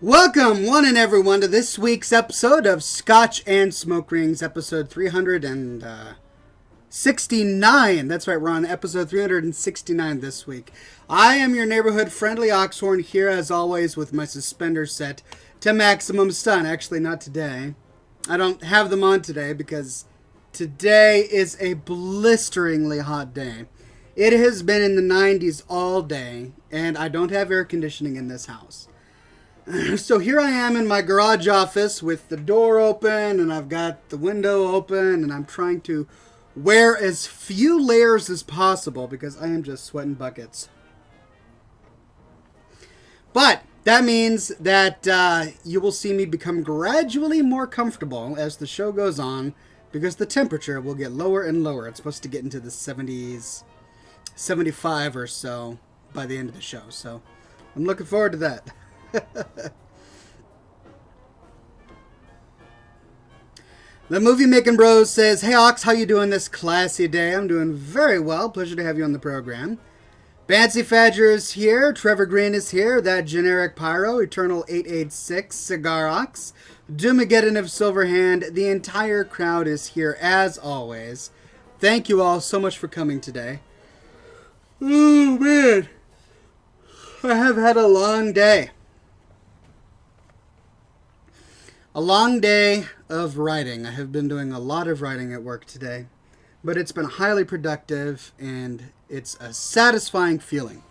Welcome, one and everyone, to this week's episode of Scotch and Smoke Rings, episode 369. That's right, we're on episode 369 this week. I am your neighborhood friendly Oxhorn here, as always, with my suspenders set to maximum stun. Actually, not today. I don't have them on today because today is a blisteringly hot day. It has been in the 90s all day, and I don't have air conditioning in this house. So here I am in my garage office with the door open and I've got the window open and I'm trying to wear as few layers as possible because I am just sweating buckets. But that means that you will see me become gradually more comfortable as the show goes on because the temperature will get lower and lower. It's supposed to get into the 70s, 75 or so by the end of the show. So I'm looking forward to that. The Movie Making Bros says, "Hey Ox, how you doing this classy day?" I'm doing very well. Pleasure to have you on the program. Bancy Fadger is here. Trevor Green is here. That generic Pyro, Eternal 886, Cigar Ox, Doomageddon of Silverhand. The entire crowd is here as always. Thank you all so much for coming today. Oh man, I have had a long day. A long day of writing. I have been doing a lot of writing at work today, but it's been highly productive and it's a satisfying feeling.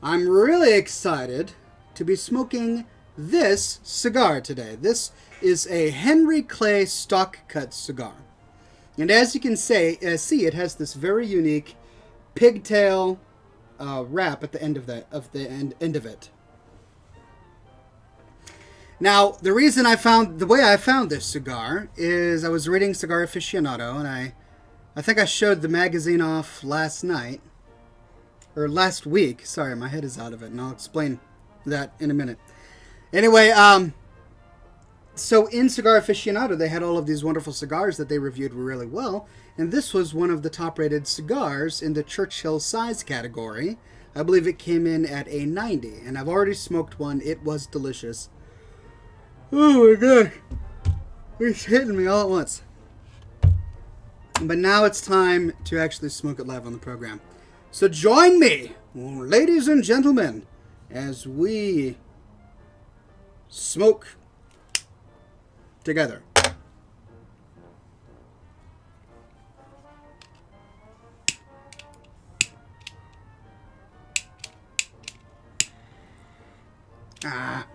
I'm really excited to be smoking this cigar today. This is a Henry Clay stock cut cigar. And as you can see, it has this very unique pigtail wrap at the end of end of it. Now, the way I found this cigar is I was reading Cigar Aficionado, and I think I showed the magazine off last week. Sorry, my head is out of it, and I'll explain that in a minute. Anyway, so in Cigar Aficionado, they had all of these wonderful cigars that they reviewed really well, and this was one of the top-rated cigars in the Churchill size category. I believe it came in at a 90, and I've already smoked one. It was delicious. Oh my god, it's hitting me all at once. But now it's time to actually smoke it live on the program. So join me, ladies and gentlemen, as we smoke together. Ah.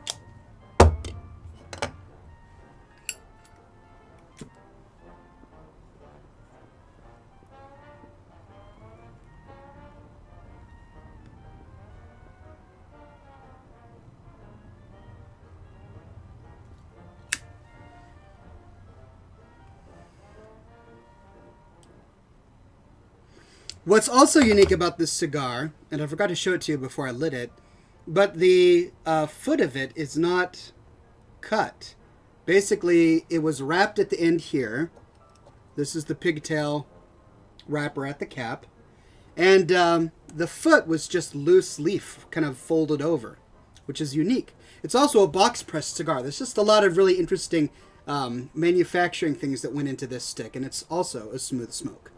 What's also unique about this cigar, and I forgot to show it to you before I lit it, but the foot of it is not cut. Basically, it was wrapped at the end here. This is the pigtail wrapper at the cap. And the foot was just loose leaf, kind of folded over, which is unique. It's also a box-pressed cigar. There's just a lot of really interesting manufacturing things that went into this stick, and it's also a smooth smoke.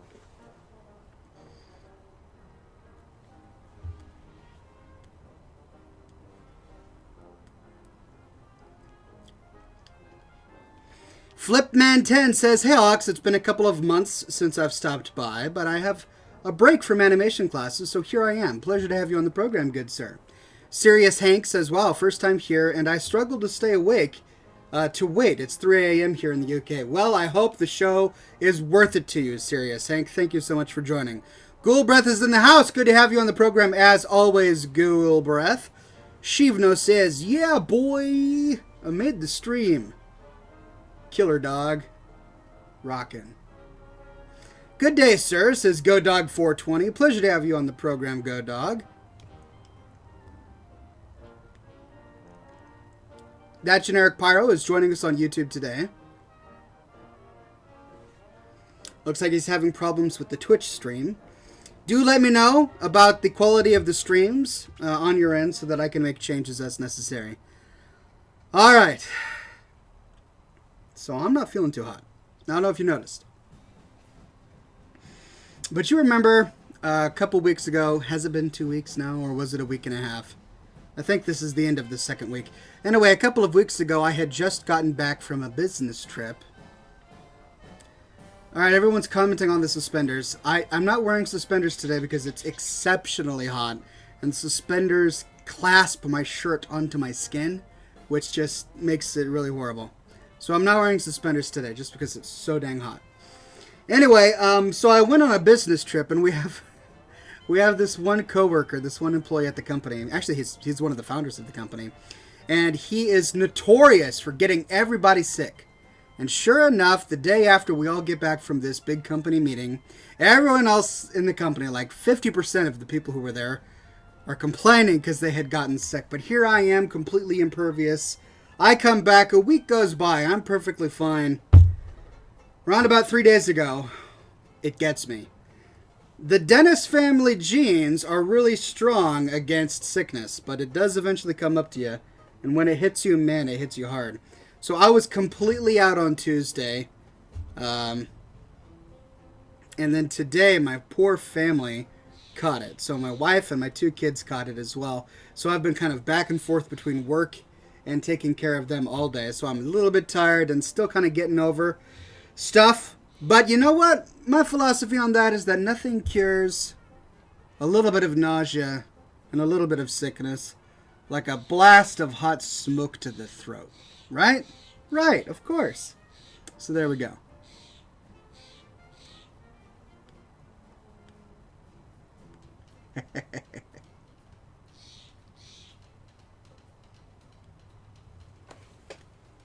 Flipman10 says, "Hey Ox, it's been a couple of months since I've stopped by, but I have a break from animation classes, so here I am. Pleasure to have you on the program, good sir." Sirius Hank says, "Wow, first time here, and I struggle to stay awake to wait. It's 3 a.m. here in the UK. Well, I hope the show is worth it to you, Sirius Hank. Thank you so much for joining." Ghoul Breath is in the house. Good to have you on the program, as always, Ghoul Breath. Shivno says, "Yeah, boy, I made the stream. Killer dog. Rockin'. Good day, sir," says GoDog420. Pleasure to have you on the program, GoDog. That generic Pyro is joining us on YouTube today. Looks like he's having problems with the Twitch stream. Do let me know about the quality of the streams on your end so that I can make changes as necessary. All right. So I'm not feeling too hot. I don't know if you noticed. But you remember a couple weeks ago, has it been 2 weeks now, or was it a week and a half? I think this is the end of the second week. Anyway, a couple of weeks ago, I had just gotten back from a business trip. All right, everyone's commenting on the suspenders. I'm not wearing suspenders today because it's exceptionally hot, and suspenders clasp my shirt onto my skin, which just makes it really horrible. So I'm not wearing suspenders today just because it's so dang hot. Anyway, so I went on a business trip, and we have this one coworker, this one employee at the company. Actually, he's one of the founders of the company, and he is notorious for getting everybody sick. And sure enough, the day after we all get back from this big company meeting, everyone else in the company, like 50% of the people who were there, are complaining because they had gotten sick. But here I am, completely impervious. I come back, a week goes by, I'm perfectly fine. Around about 3 days ago, it gets me. The Dennis family genes are really strong against sickness, but it does eventually come up to you. And when it hits you, man, it hits you hard. So I was completely out on Tuesday. And then today, my poor family caught it. So my wife and my 2 kids caught it as well. So I've been kind of back and forth between work and taking care of them all day. So I'm a little bit tired and still kind of getting over stuff. But you know what? My philosophy on that is that nothing cures a little bit of nausea and a little bit of sickness like a blast of hot smoke to the throat. Right? Right, of course. So there we go.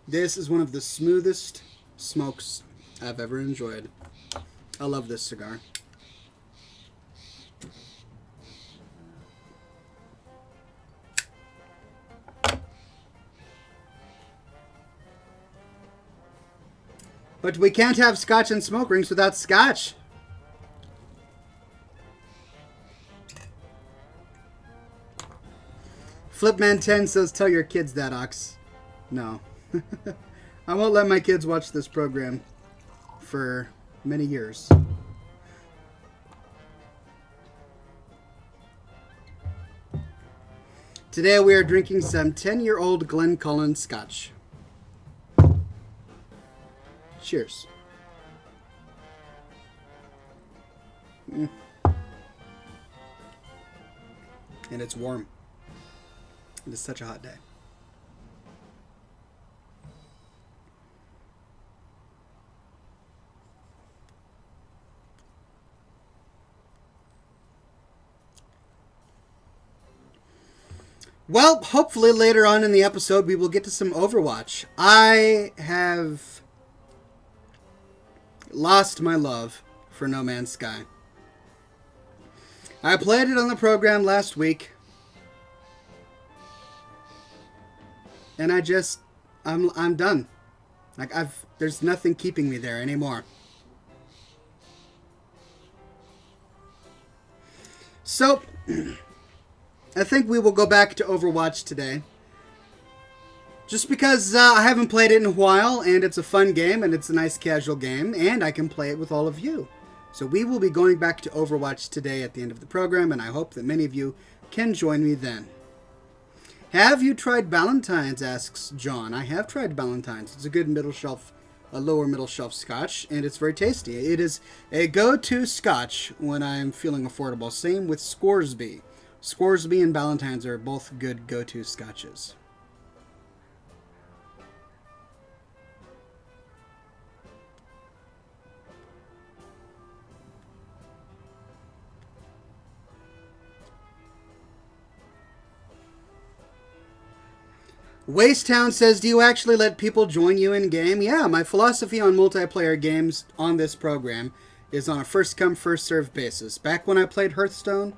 This is one of the smoothest smokes I've ever enjoyed. I love this cigar. But we can't have scotch and smoke rings without scotch. Flipman10 says, tell your kids that, Ox. No. I won't let my kids watch this program for many years. Today we are drinking some 10-year-old Glencullen Scotch. Cheers. And it's warm. It is such a hot day. Well, hopefully later on in the episode we will get to some Overwatch. I have lost my love for No Man's Sky. I played it on the program last week. And I'm done. Like there's nothing keeping me there anymore. So, I think we will go back to Overwatch today. Just because I haven't played it in a while, and it's a fun game, and it's a nice casual game, and I can play it with all of you. So we will be going back to Overwatch today at the end of the program, and I hope that many of you can join me then. Have you tried Ballantine's, asks John. I have tried Ballantine's. It's a good middle shelf, a lower middle shelf scotch, and it's very tasty. It is a go-to scotch when I'm feeling affordable. Same with Scoresby. Scoresby and Ballantine's are both good go-to scotches. Wastetown says, do you actually let people join you in game? Yeah, my philosophy on multiplayer games on this program is on a first come first serve basis. Back when I played Hearthstone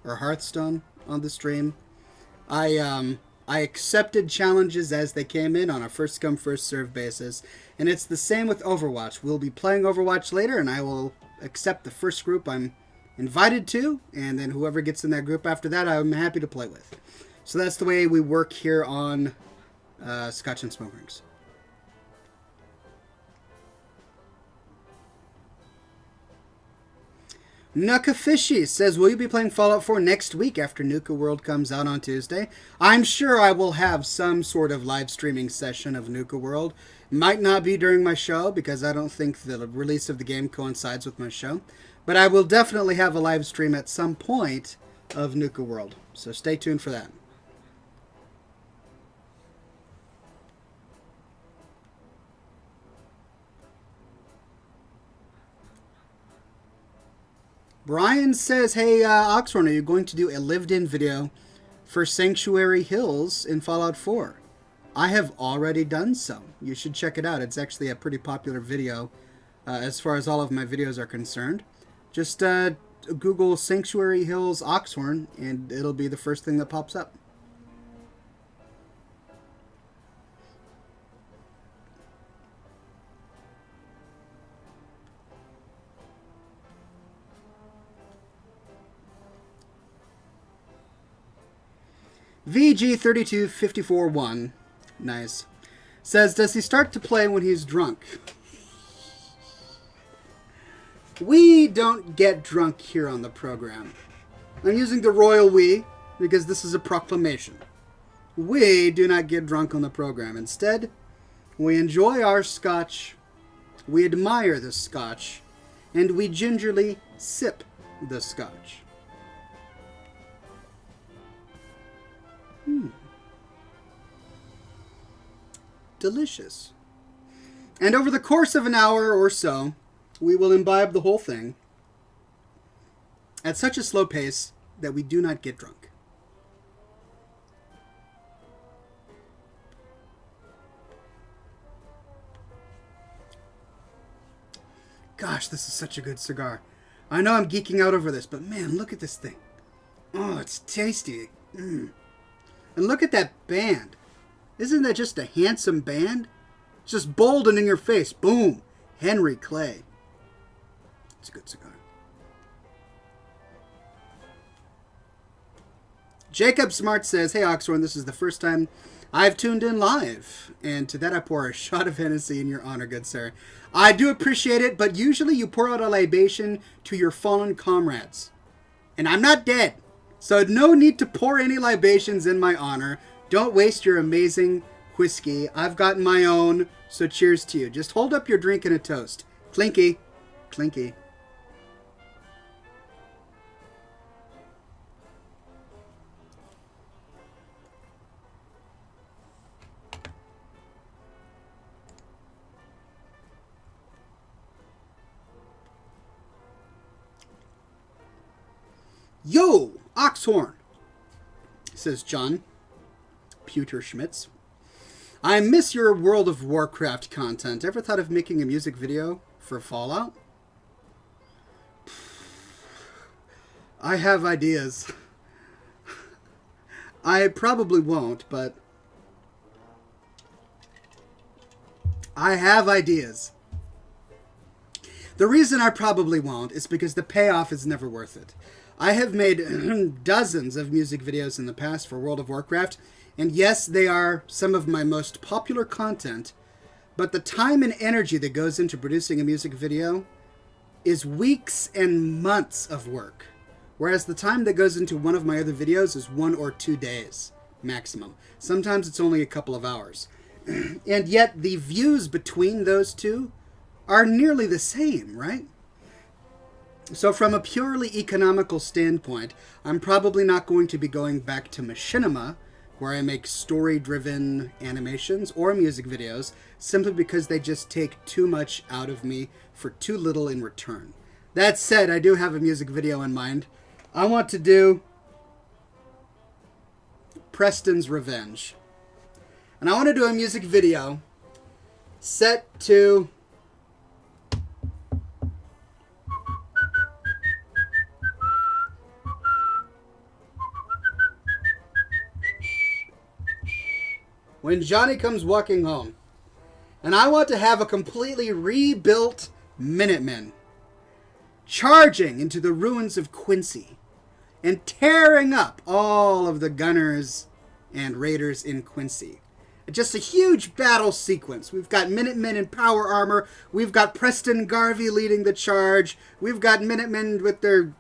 on the stream, I accepted challenges as they came in on a first come first serve basis, and it's the same with Overwatch. We'll be playing Overwatch later, and I will accept the first group I'm invited to, and then whoever gets in that group after that, I'm happy to play with. So that's the way we work here on Scotch and smoke rings. Nuka Fishy says, will you be playing Fallout 4 next week after Nuka World comes out on Tuesday? I'm sure I will have some sort of live streaming session of Nuka World. Might not be during my show because I don't think the release of the game coincides with my show. But I will definitely have a live stream at some point of Nuka World. So stay tuned for that. Brian says, hey, Oxhorn, are you going to do a lived-in video for Sanctuary Hills in Fallout 4? I have already done so. You should check it out. It's actually a pretty popular video as far as all of my videos are concerned. Just Google Sanctuary Hills Oxhorn, and it'll be the first thing that pops up. VG32541, nice, says, does he start to play when he's drunk? We don't get drunk here on the program. I'm using the royal we because this is a proclamation. We do not get drunk on the program. Instead, we enjoy our scotch, we admire the scotch, and we gingerly sip the scotch. Delicious. And over the course of an hour or so, we will imbibe the whole thing at such a slow pace that we do not get drunk. Gosh, this is such a good cigar. I know I'm geeking out over this, but man, look at this thing. Oh, it's tasty. And look at that band. Isn't that just a handsome band? It's just bold and in your face. Boom. Henry Clay. It's a good cigar. Jacob Smart says, hey Oxhorn, this is the first time I've tuned in live. And to that I pour a shot of Hennessy in your honor, good sir. I do appreciate it, but usually you pour out a libation to your fallen comrades. And I'm not dead. So no need to pour any libations in my honor. Don't waste your amazing whiskey. I've got my own, so cheers to you. Just hold up your drink in a toast. Clinky. Clinky. Yo, Oxhorn, says John Pewter Schmitz. I miss your World of Warcraft content. Ever thought of making a music video for Fallout? I have ideas. I probably won't, but I have ideas. The reason I probably won't is because the payoff is never worth it. I have made dozens of music videos in the past for World of Warcraft, and yes, they are some of my most popular content, but the time and energy that goes into producing a music video is weeks and months of work, whereas the time that goes into one of my other videos is 1 or 2 days maximum. Sometimes it's only a couple of hours. And yet the views between those two are nearly the same, right? So from a purely economical standpoint, I'm probably not going to be going back to machinima, where I make story-driven animations or music videos, simply because they just take too much out of me for too little in return. That said, I do have a music video in mind. I want to do Preston's Revenge. And I want to do a music video set to When Johnny Comes Walking Home. And I want to have a completely rebuilt Minutemen charging into the ruins of Quincy and tearing up all of the gunners and raiders in Quincy. Just a huge battle sequence. We've got Minutemen in power armor. We've got Preston Garvey leading the charge. We've got Minutemen with their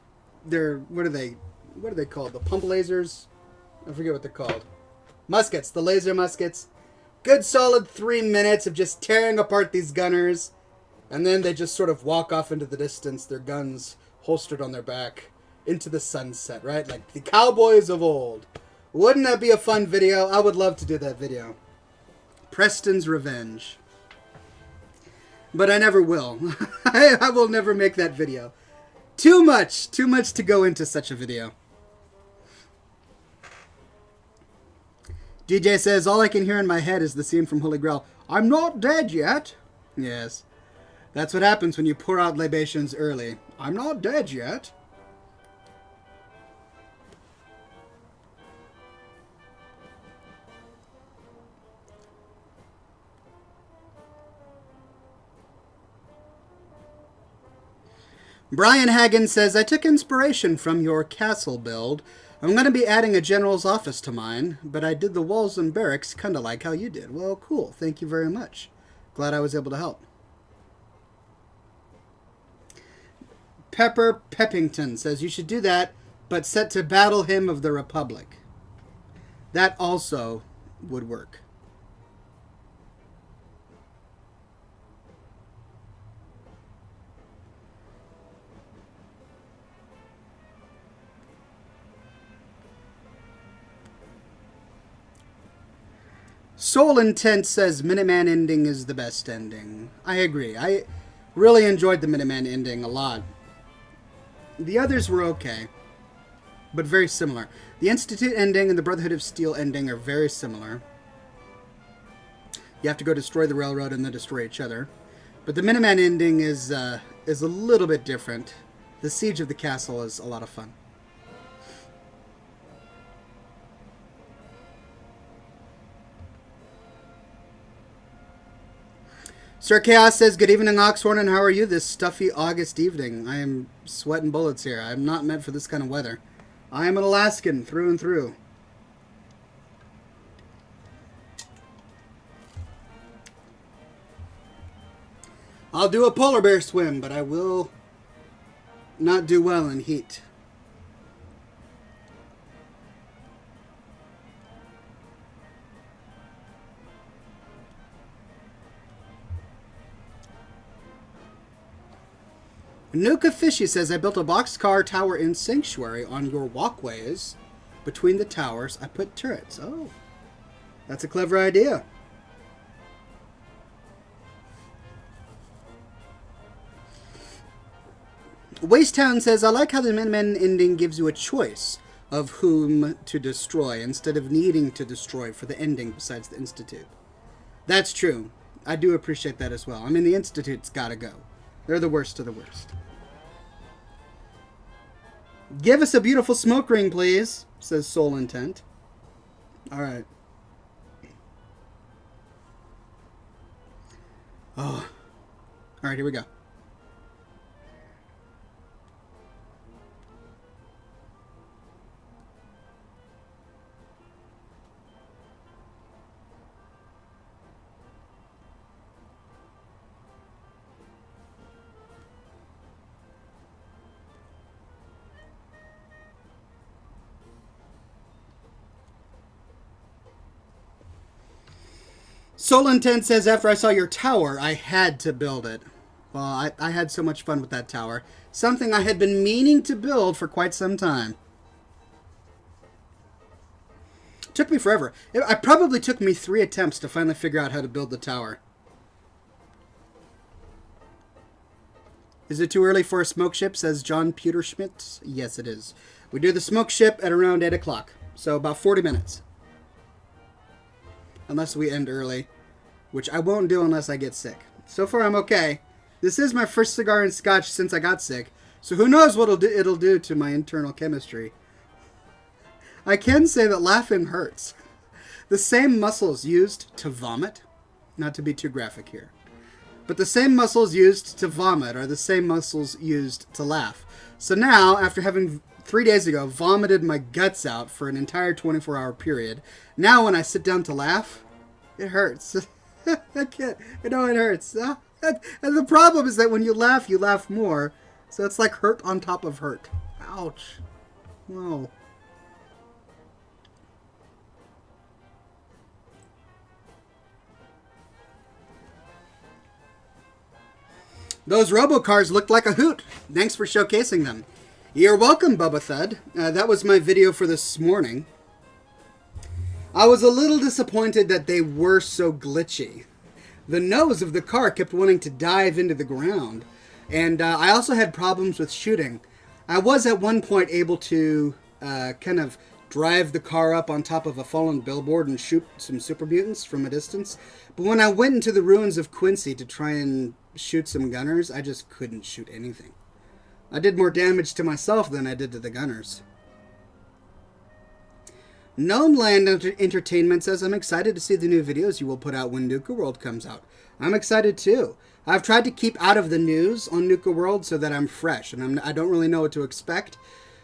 what are they called? The pump lasers? I forget what they're called. Muskets, the laser muskets. Good solid 3 minutes of just tearing apart these gunners. And then they just sort of walk off into the distance, their guns holstered on their back, into the sunset, right? Like the cowboys of old. Wouldn't that be a fun video? I would love to do that video. Preston's Revenge. But I never will. I will never make that video. Too much to go into such a video. DJ says, all I can hear in my head is the scene from Holy Grail. I'm not dead yet. Yes. That's what happens when you pour out libations early. I'm not dead yet. Brian Hagen says, I took inspiration from your castle build. I'm going to be adding a general's office to mine, but I did the walls and barracks kind of like how you did. Well, cool. Thank you very much. Glad I was able to help. Pepper Peppington says, you should do that, but set to Battle Hymn of the Republic. That also would work. Soul Intent says Minuteman ending is the best ending. I agree. I really enjoyed the Minuteman ending a lot. The others were okay, but very similar. The Institute ending and the Brotherhood of Steel ending are very similar. You have to go destroy the railroad and then destroy each other. But the Minuteman ending is a little bit different. The Siege of the Castle is a lot of fun. Sir Chaos says, good evening, Oxhorn, and how are you this stuffy August evening? I am sweating bullets here. I am not meant for this kind of weather. I am an Alaskan through and through. I'll do a polar bear swim, but I will not do well in heat. Nuka Fishy says, I built a boxcar tower in Sanctuary. On your walkways between the towers, I put turrets. Oh, that's a clever idea. Wastetown says, I like how the Minutemen ending gives you a choice of whom to destroy instead of needing to destroy for the ending besides the Institute. That's true. I do appreciate that as well. I mean, the Institute's gotta go. They're the worst of the worst. Give us a beautiful smoke ring, please, says Soul Intent. All right. Oh. All right, here we go. Soul Intent says, after I saw your tower, I had to build it. Well, I had so much fun with that tower. Something I had been meaning to build for quite some time. It took me forever. It probably took me 3 attempts to finally figure out how to build the tower. Is it too early for a smoke ship, says John Pewterschmidt? Yes, it is. We do the smoke ship at around 8 o'clock. So about 40 minutes. Unless we end early. Which I won't do unless I get sick. So far, I'm okay. This is my first cigar and scotch since I got sick. So who knows what it'll do to my internal chemistry. I can say that laughing hurts. The same muscles used to vomit, not to be too graphic here, but the same muscles used to vomit are the same muscles used to laugh. So now, after having 3 days ago vomited my guts out for an entire 24-hour period, now when I sit down to laugh, It hurts. I can't. I know it hurts. And the problem is that when you laugh more. So it's like hurt on top of hurt. Ouch. Whoa. Those robocars looked like a hoot. Thanks for showcasing them. You're welcome, Bubba Thud. That was my video for this morning. I was a little disappointed that they were so glitchy. The nose of the car kept wanting to dive into the ground. And I also had problems with shooting. I was at one point able to kind of drive the car up on top of a fallen billboard and shoot some super mutants from a distance. But when I went into the ruins of Quincy to try and shoot some gunners, I just couldn't shoot anything. I did more damage to myself than I did to the gunners. Gnomeland Entertainment says, I'm excited to see the new videos you will put out when Nuka World comes out. I'm excited too. I've tried to keep out of the news on Nuka World so that I'm fresh, and I don't really know what to expect.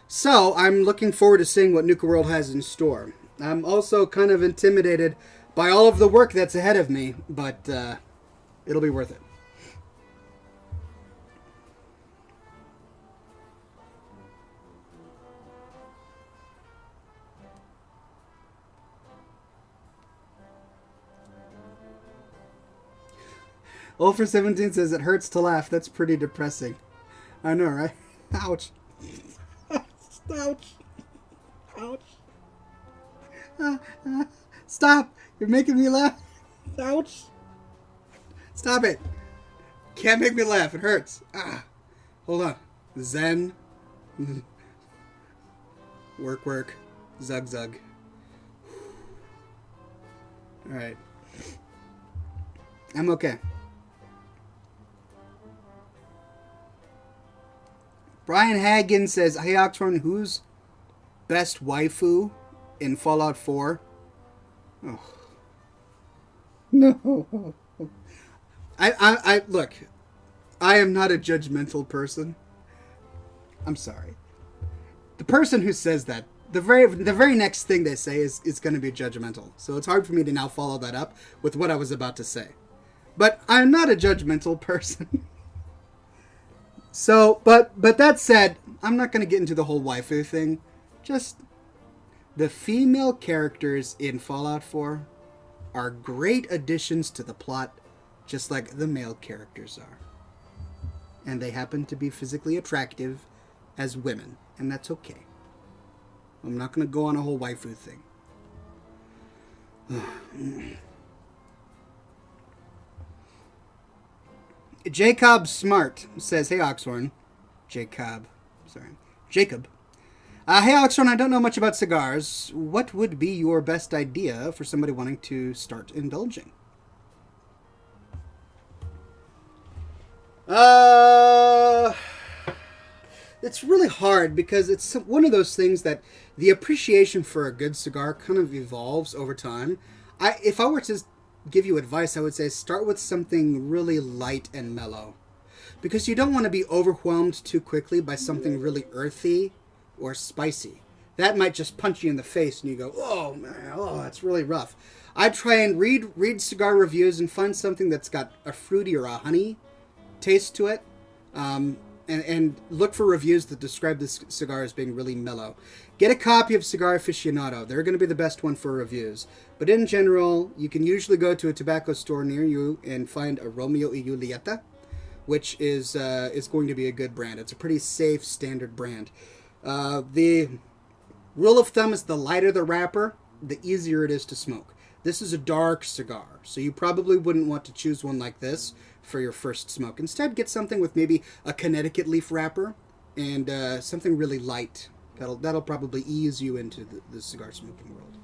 So I'm looking forward to seeing what Nuka World has in store. I'm also kind of intimidated by all of the work that's ahead of me, but it'll be worth it. Ulfer 17 says it hurts to laugh. That's pretty depressing. I know, right? Ouch. Ouch. Ouch. Stop. You're making me laugh. Ouch. Stop it. Can't make me laugh. It hurts. Hold on. Zen. Work, work. Zug, zug. Alright. I'm okay. Brian Hagen says, hey Oxhorn, who's best waifu in Fallout 4? Oh. No. I look, I am not a judgmental person. I'm sorry. The person who says that, the very next thing they say is going to be judgmental. So it's hard for me to now follow that up with what I was about to say. But I'm not a judgmental person. So, but that said, I'm not going to get into the whole waifu thing. Just, the female characters in Fallout 4 are great additions to the plot, just like the male characters are. And they happen to be physically attractive as women, and that's okay. I'm not going to go on a whole waifu thing. Jacob Smart says, hey Oxhorn. Jacob. Hey Oxhorn, I don't know much about cigars. What would be your best idea for somebody wanting to start indulging? It's really hard because it's one of those things that the appreciation for a good cigar kind of evolves over time. If I were to give you advice, I would say start with something really light and mellow, because you don't want to be overwhelmed too quickly by something really earthy or spicy. That might just punch you in the face and you go, oh man, oh, that's really rough. I try and read cigar reviews and find something that's got a fruity or a honey taste to it, and look for reviews that describe this cigar as being really mellow. Get a copy of Cigar Aficionado. They're going to be the best one for reviews. But in general, you can usually go to a tobacco store near you and find a Romeo y Julieta, which is going to be a good brand. It's a pretty safe, standard brand. The rule of thumb is the lighter the wrapper, the easier it is to smoke. This is a dark cigar, so you probably wouldn't want to choose one like this for your first smoke. Instead, get something with maybe a Connecticut leaf wrapper and something really light. That'll probably ease you into the cigar smoking world.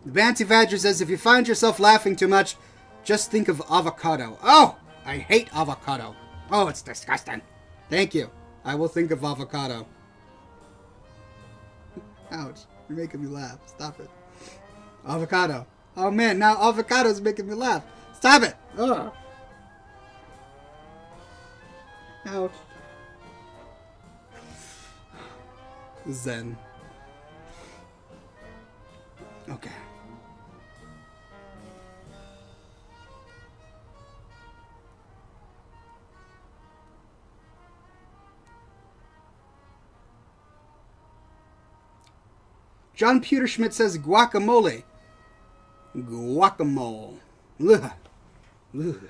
The Banty Badger says, if you find yourself laughing too much, just think of avocado. Oh, I hate avocado. Oh, it's disgusting. Thank you. I will think of avocado. Ouch. You're making me laugh. Stop it. Avocado. Oh man, now avocado's making me laugh. Stop it. Ugh. Ouch. Zen. Okay. John Pewterschmidt says guacamole. Guacamole. Ugh. Ugh.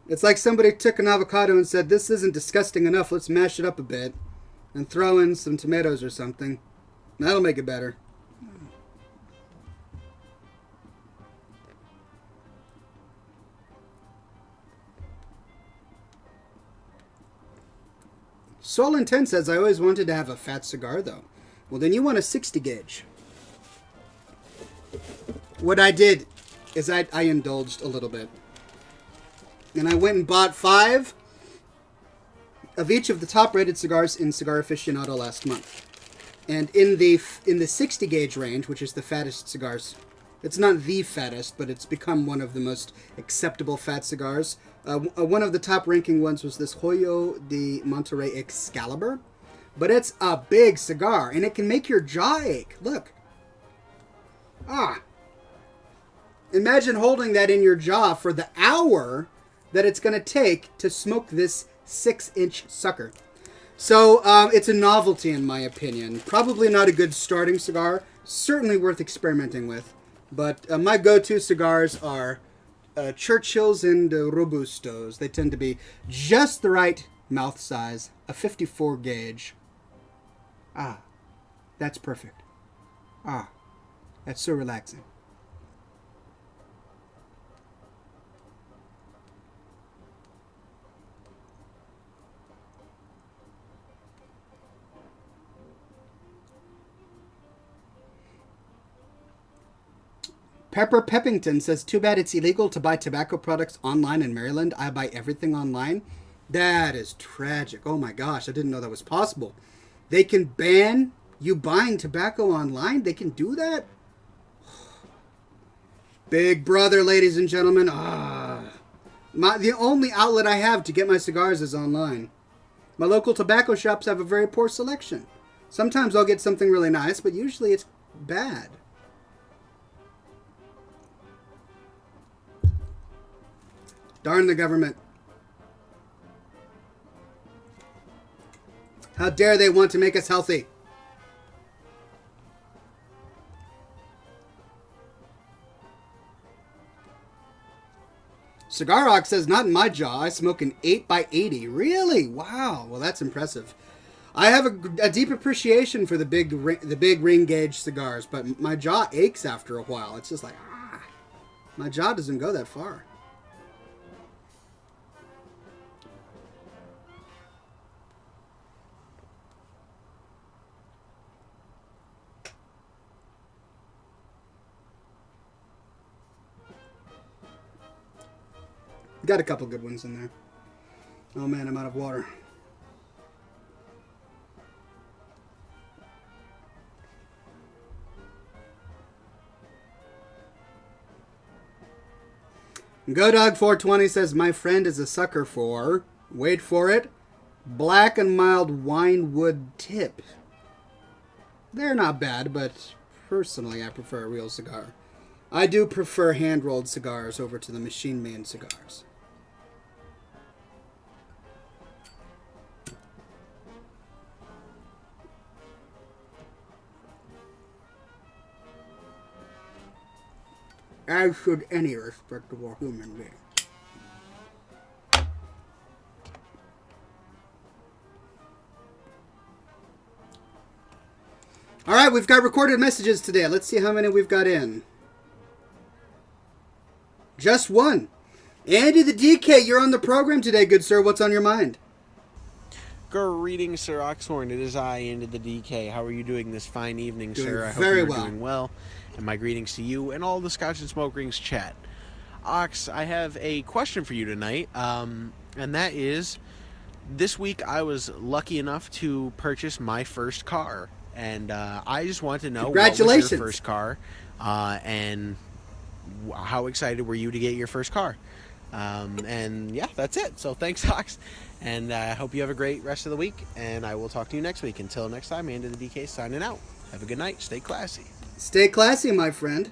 It's like somebody took an avocado and said, this isn't disgusting enough, let's mash it up a bit and throw in some tomatoes or something. That'll make it better. Soul Intent says, I always wanted to have a fat cigar, though. Well, then you want a 60 gauge. What I did is I indulged a little bit. And I went and bought 5 of each of the top-rated cigars in Cigar Aficionado last month. And in the 60 gauge range, which is the fattest cigars, it's not the fattest, but it's become one of the most acceptable fat cigars. One of the top-ranking ones was this Hoyo de Monterrey Excalibur. But it's a big cigar, and it can make your jaw ache. Look. Ah. Imagine holding that in your jaw for the hour that it's going to take to smoke this 6-inch sucker. So, it's a novelty in my opinion. Probably not a good starting cigar. Certainly worth experimenting with. But my go-to cigars are Churchills and Robustos. They tend to be just the right mouth size. A 54 gauge. Ah, that's perfect. Ah, that's so relaxing. Pepper Peppington says, too bad it's illegal to buy tobacco products online in Maryland. I buy everything online. That is tragic. Oh my gosh, I didn't know that was possible. They can ban you buying tobacco online? They can do that? Big brother, ladies and gentlemen. The only outlet I have to get my cigars is online. My local tobacco shops have a very poor selection. Sometimes I'll get something really nice, but usually it's bad. Darn the government. How dare they want to make us healthy? Cigar Rock says, not in my jaw. I smoke an 8x80. Really? Wow. Well, that's impressive. I have a deep appreciation for the big ring gauge cigars, but my jaw aches after a while. It's just like, my jaw doesn't go that far. Got a couple good ones in there. Oh man, I'm out of water. GoDog420 says, my friend is a sucker for, wait for it, black and mild winewood tip. They're not bad, but personally I prefer a real cigar. I do prefer hand-rolled cigars over to the machine-made cigars. As should any respectable human being. All right, we've got recorded messages today. Let's see how many we've got in. Just one. Andy the DK, you're on the program today, good sir. What's on your mind? Greetings, Sir Oxhorn. It is I, Andy the DK. How are you doing this fine evening, sir? I hope very you're well. doing well. And my greetings to you and all the Scotch and Smoke Rings chat. Ox, I have a question for you tonight, and that is, this week I was lucky enough to purchase my first car, and I just want to know, congratulations. what was your first car, and how excited were you to get your first car? And yeah, that's it. So thanks, Ox, and I hope you have a great rest of the week, and I will talk to you next week. Until next time, Andy the DK signing out. Have a good night. Stay classy. Stay classy, my friend.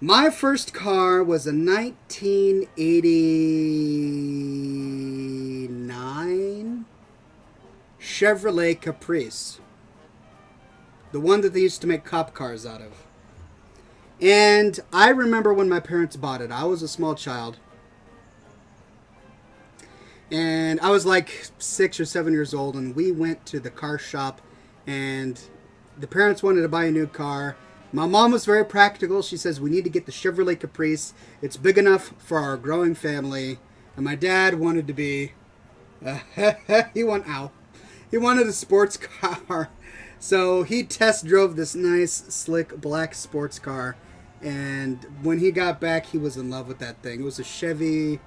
My first car was a 1989 Chevrolet Caprice. The one that they used to make cop cars out of. And I remember when my parents bought it. I was a small child. And I was like 6 or 7 years old, and we went to the car shop, and the parents wanted to buy a new car. My mom was very practical. She says, we need to get the Chevrolet Caprice. It's big enough for our growing family. And my dad wanted to be... he wanted a sports car. So he test drove this nice, slick, black sports car. And when he got back, he was in love with that thing. It was a Chevy...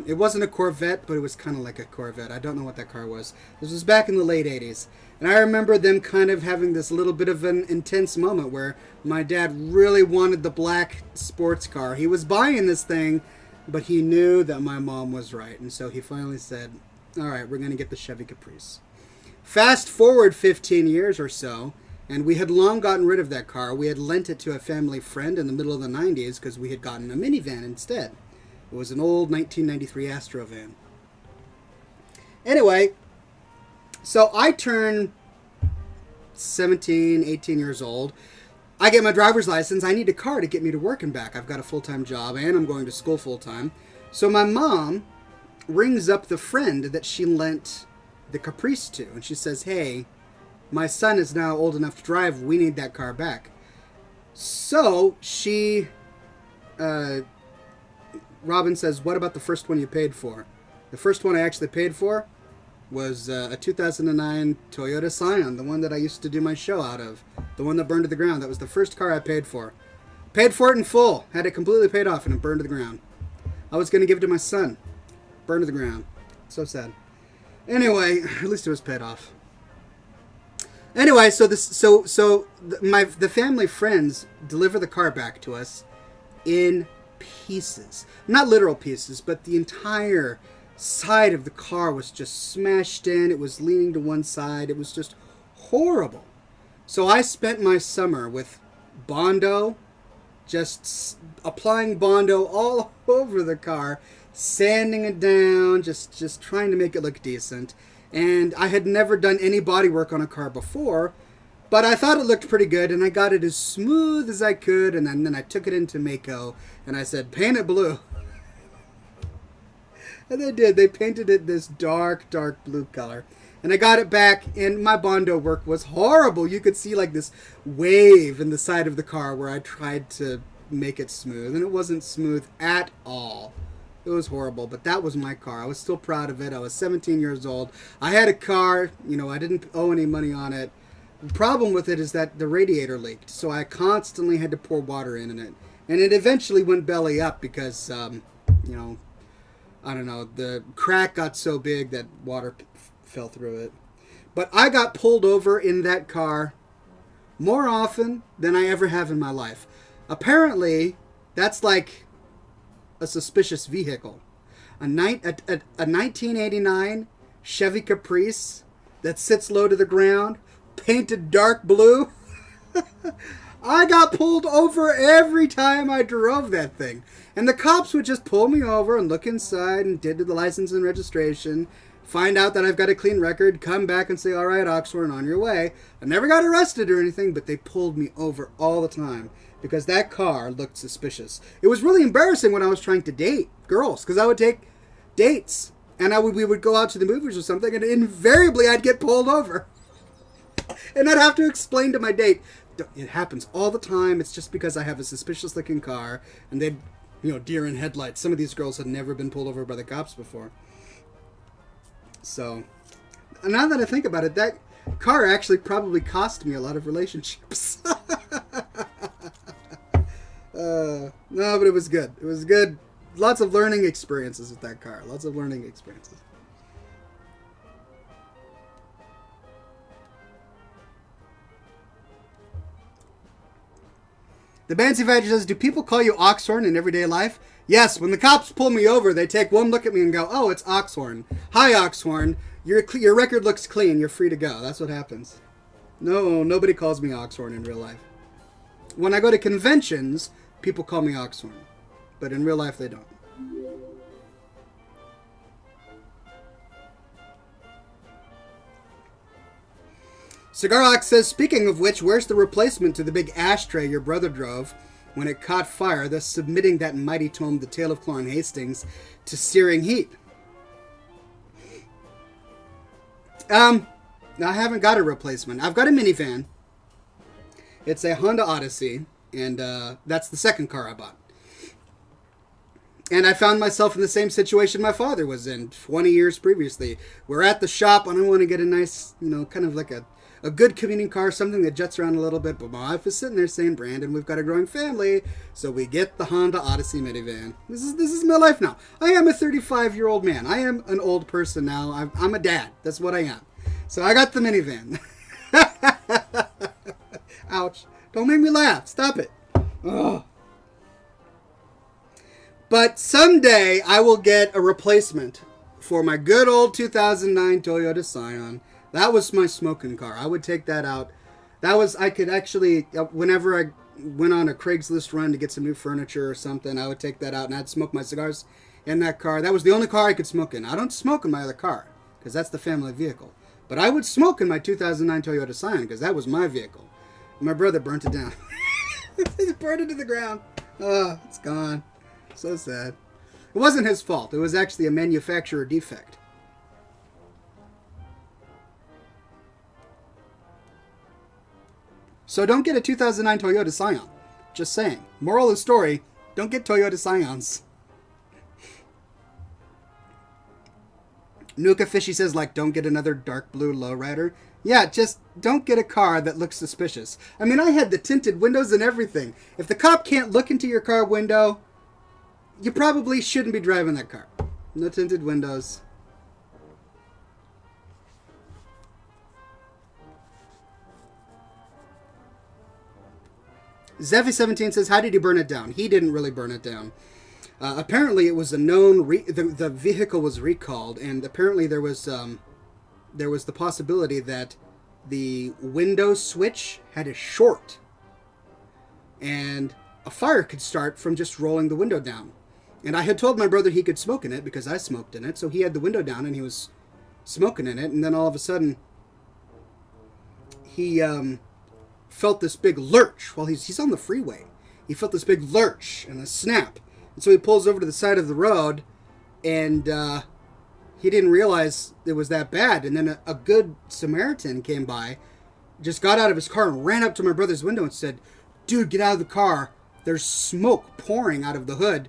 It wasn't a Corvette, but it was kind of like a Corvette. I don't know what that car was. This was back in the late 80s. And I remember them kind of having this little bit of an intense moment where my dad really wanted the black sports car. He was buying this thing, but he knew that my mom was right. And so he finally said, all right, we're going to get the Chevy Caprice. Fast forward 15 years or so, and we had long gotten rid of that car. We had lent it to a family friend in the middle of the 90s because we had gotten a minivan instead. It was an old 1993 Astro van. Anyway, so I turn 17, 18 years old. I get my driver's license. I need a car to get me to work and back. I've got a full-time job and I'm going to school full-time. So my mom rings up the friend that she lent the Caprice to. And she says, hey, my son is now old enough to drive. We need that car back. So she... Robin says, what about the first one you paid for? The first one I actually paid for was a 2009 Toyota Scion, the one that I used to do my show out of. The one that burned to the ground. That was the first car I paid for. Paid for it in full. Had it completely paid off and it burned to the ground. I was going to give it to my son. Burned to the ground. So sad. Anyway, at least it was paid off. Anyway, the family friends deliver the car back to us in pieces. Not literal pieces, but the entire side of the car was just smashed in. It was leaning to one side. It was just horrible. So I spent my summer with Bondo, just applying Bondo all over the car, sanding it down, just trying to make it look decent. And I had never done any body work on a car before, but I thought it looked pretty good, and I got it as smooth as I could, and then I took it into Mako, and I said, paint it blue. And they did. They painted it this dark, dark blue color. And I got it back, and my Bondo work was horrible. You could see like this wave in the side of the car where I tried to make it smooth, and it wasn't smooth at all. It was horrible, but that was my car. I was still proud of it. I was 17 years old. I had a car. I didn't owe any money on it. The problem with it is that the radiator leaked, so I constantly had to pour water in it. And it eventually went belly up because, I don't know, the crack got so big that water fell through it. But I got pulled over in that car more often than I ever have in my life. Apparently, that's like a suspicious vehicle. A 1989 Chevy Caprice that sits low to the ground, painted dark blue. I got pulled over every time I drove that thing. And the cops would just pull me over and look inside and did the license and registration, find out that I've got a clean record, come back and say, all right, Oxford, on your way. I never got arrested or anything, but they pulled me over all the time because that car looked suspicious. It was really embarrassing when I was trying to date girls because I would take dates and we would go out to the movies or something, and invariably I'd get pulled over. And I'd have to explain to my date, it happens all the time. It's just because I have a suspicious looking car, and they'd, deer in headlights. Some of these girls had never been pulled over by the cops before. So, now that I think about it, that car actually probably cost me a lot of relationships. No, but it was good. It was good. Lots of learning experiences with that car. Lots of learning experiences. The Bancy Badger says, do people call you Oxhorn in everyday life? Yes, when the cops pull me over, they take one look at me and go, oh, it's Oxhorn. Hi, Oxhorn. Your record looks clean. You're free to go. That's what happens. No, nobody calls me Oxhorn in real life. When I go to conventions, people call me Oxhorn. But in real life, they don't. Cigar Ox says, speaking of which, where's the replacement to the big ashtray your brother drove when it caught fire, thus submitting that mighty tome, The Tale of Clon Hastings, to searing heat? I haven't got a replacement. I've got a minivan. It's a Honda Odyssey, and that's the second car I bought. And I found myself in the same situation my father was in 20 years previously. We're at the shop, and I want to get a nice, kind of like a good commuting car, something that jets around a little bit. But my wife is sitting there saying, Brandon, we've got a growing family, so we get the Honda Odyssey minivan. This is my life now. I am a 35-year-old man. I am an old person now. I'm a dad. That's what I am. So I got the minivan. Ouch. Don't make me laugh. Stop it. Ugh. But someday I will get a replacement for my good old 2009 Toyota Scion. That was my smoking car. I would take that out. I could actually, whenever I went on a Craigslist run to get some new furniture or something, I would take that out and I'd smoke my cigars in that car. That was the only car I could smoke in. I don't smoke in my other car because that's the family vehicle. But I would smoke in my 2009 Toyota Scion because that was my vehicle. My brother burnt it down. He burned it to the ground. Oh, it's gone. So sad. It wasn't his fault. It was actually a manufacturer defect. So don't get a 2009 Toyota Scion. Just saying. Moral of the story, don't get Toyota Scions. Nuka Fishy says, don't get another dark blue lowrider. Yeah, just don't get a car that looks suspicious. I mean, I had the tinted windows and everything. If the cop can't look into your car window, you probably shouldn't be driving that car. No tinted windows. Zeffy17 says, how did he burn it down? He didn't really burn it down. Apparently, it was a known... the vehicle was recalled, and apparently there was the possibility that the window switch had a short, and a fire could start from just rolling the window down. And I had told my brother he could smoke in it because I smoked in it, so he had the window down and he was smoking in it, and then all of a sudden he felt this big lurch while he's on the freeway. He felt this big lurch and a snap. And so he pulls over to the side of the road, and he didn't realize it was that bad. And then a good Samaritan came by, just got out of his car and ran up to my brother's window and said, dude, get out of the car. There's smoke pouring out of the hood.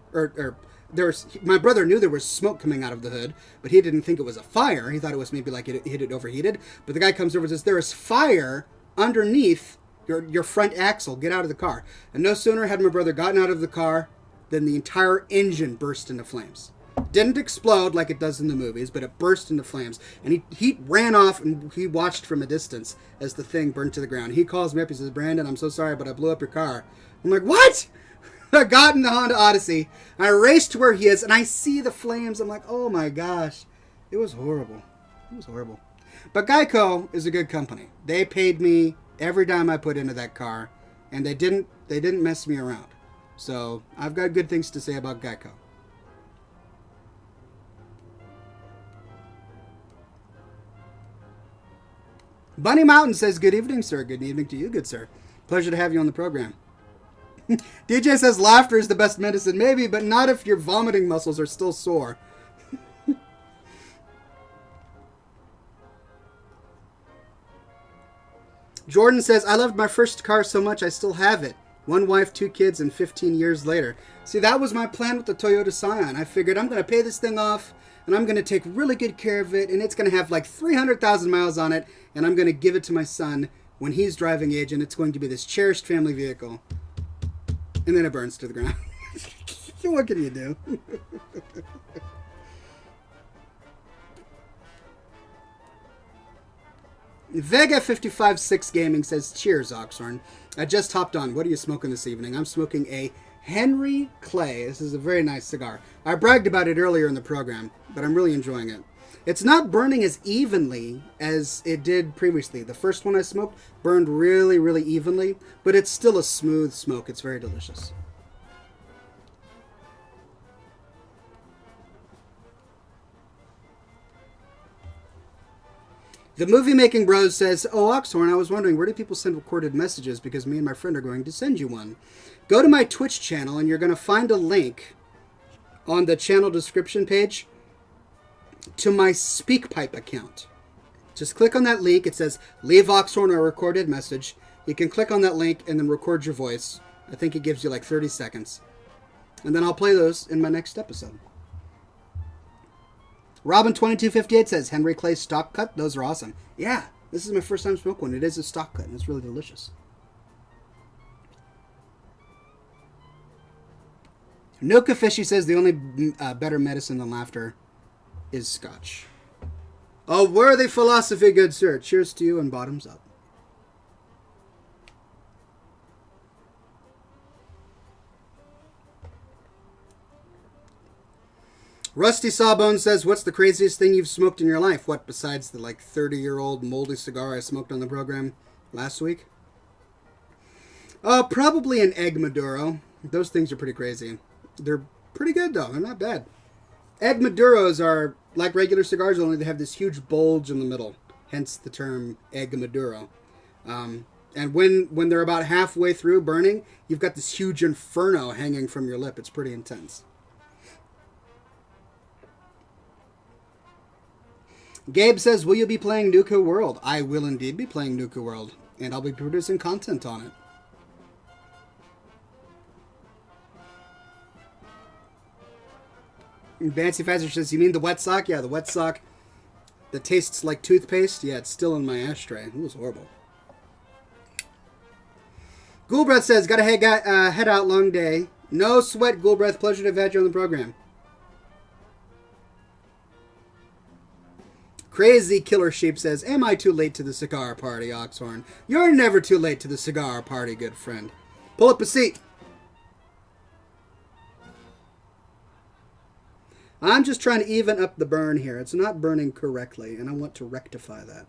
My brother knew there was smoke coming out of the hood, but he didn't think it was a fire. He thought it was maybe like it had overheated. But the guy comes over and says, there is fire underneath your front axle. Get out of the car. And no sooner had my brother gotten out of the car than the entire engine burst into flames. Didn't explode like it does in the movies, but it burst into flames. And he ran off, and he watched from a distance as the thing burned to the ground. He calls me up. He says, Brandon, I'm so sorry, but I blew up your car. I'm like, what? I got in the Honda Odyssey. I raced to where he is, and I see the flames. I'm like, oh my gosh. It was horrible. It was horrible. But Geico is a good company. They paid me every dime I put into that car, and they didn't mess me around. So I've got good things to say about Geico. Bunny Mountain says, good evening, sir. Good evening to you, good sir. Pleasure to have you on the program. DJ says, laughter is the best medicine. Maybe, but not if your vomiting muscles are still sore. Jordan says, I loved my first car so much I still have it. One wife, 2 kids, and 15 years later. See, that was my plan with the Toyota Scion. I figured I'm going to pay this thing off, and I'm going to take really good care of it, and it's going to have 300,000 miles on it, and I'm going to give it to my son when he's driving age, and it's going to be this cherished family vehicle. And then it burns to the ground. What can you do? Vega 556 Gaming says, cheers, Oxhorn. I just hopped on. What are you smoking this evening? I'm smoking a Henry Clay. This is a very nice cigar. I bragged about it earlier in the program, but I'm really enjoying it. It's not burning as evenly as it did previously. The first one I smoked burned really, really evenly, but it's still a smooth smoke. It's very delicious. The Movie Making Bros says, "Oh, Oxhorn, I was wondering, where do people send recorded messages? Because me and my friend are going to send you one. Go to my Twitch channel, and you're going to find a link on the channel description page to my SpeakPipe account. Just click on that link. It says, leave Oxhorn a recorded message. You can click on that link and then record your voice. I think it gives you like 30 seconds. And then I'll play those in my next episode." Robin2258 says, "Henry Clay stock cut? Those are awesome." Yeah, this is my first time smoking one. It is a stock cut, and it's really delicious. Nuka Fishy says, "The only better medicine than laughter is Scotch." A worthy philosophy, good sir. Cheers to you and bottoms up. Rusty Sawbones says, "What's the craziest thing you've smoked in your life?" What, besides the 30-year-old moldy cigar I smoked on the program last week? Probably an egg Maduro. Those things are pretty crazy. They're pretty good, though. They're not bad. Egg Maduros are like regular cigars, only they have this huge bulge in the middle. Hence the term egg Maduro. And when they're about halfway through burning, you've got this huge inferno hanging from your lip. It's pretty intense. Gabe says, "Will you be playing Nuka World?" I will indeed be playing Nuka World, and I'll be producing content on it. Bancy Fazer says, "You mean the wet sock?" Yeah, the wet sock that tastes like toothpaste. Yeah, it's still in my ashtray. It was horrible. Ghoulbreath says, "Gotta head out, long day." No sweat, Ghoulbreath. Pleasure to have had you on the program. Crazy Killer Sheep says, "Am I too late to the cigar party, Oxhorn?" You're never too late to the cigar party, good friend. Pull up a seat. I'm just trying to even up the burn here. It's not burning correctly, and I want to rectify that.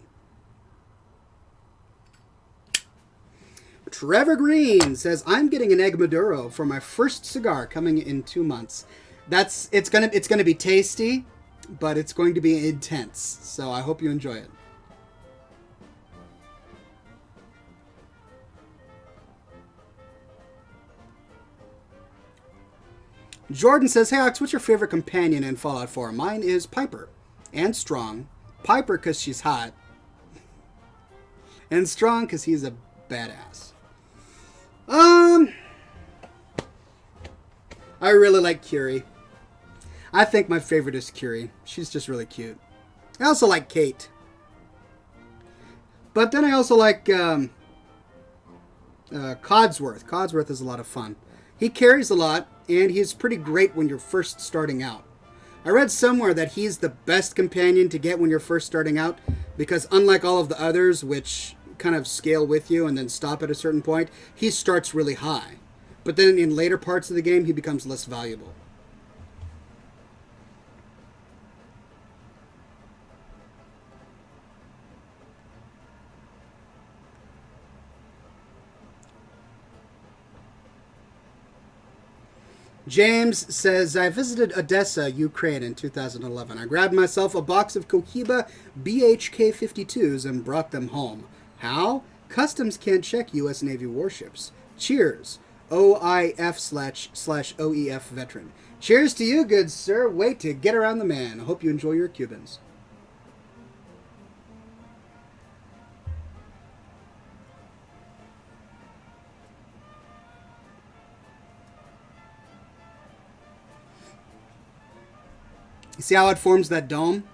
Trevor Green says, "I'm getting an egg Maduro for my first cigar coming in 2 months." It's gonna be tasty, but it's going to be intense, so I hope you enjoy it. Jordan says, "Hey Ox, what's your favorite companion in Fallout 4? Mine is Piper. And Strong. Piper because she's hot. And Strong because he's a badass. I really like Curie. I think my favorite is Curie. She's just really cute. I also like Kate. But then I also like Codsworth. Codsworth is a lot of fun. He carries a lot, and he's pretty great when you're first starting out. I read somewhere that he's the best companion to get when you're first starting out, because unlike all of the others, which kind of scale with you and then stop at a certain point, he starts really high. But then in later parts of the game, he becomes less valuable. James says, "I visited Odessa, Ukraine in 2011. I grabbed myself a box of Cohiba BHK-52s and brought them home. How? Customs can't check U.S. Navy warships. Cheers. OIF/OEF veteran." Cheers to you, good sir. Wait to get around the man. I hope you enjoy your Cubans. You see how it forms that dome?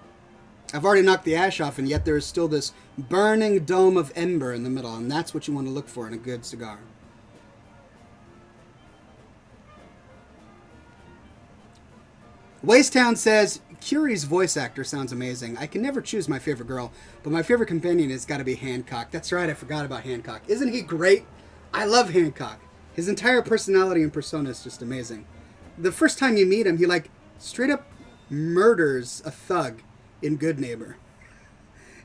I've already knocked the ash off, and yet there is still this burning dome of ember in the middle, and that's what you want to look for in a good cigar. Wastetown says, "Curie's voice actor sounds amazing. I can never choose my favorite girl, but my favorite companion has got to be Hancock." That's right, I forgot about Hancock. Isn't he great? I love Hancock. His entire personality and persona is just amazing. The first time you meet him, he straight up murders a thug in Good Neighbor.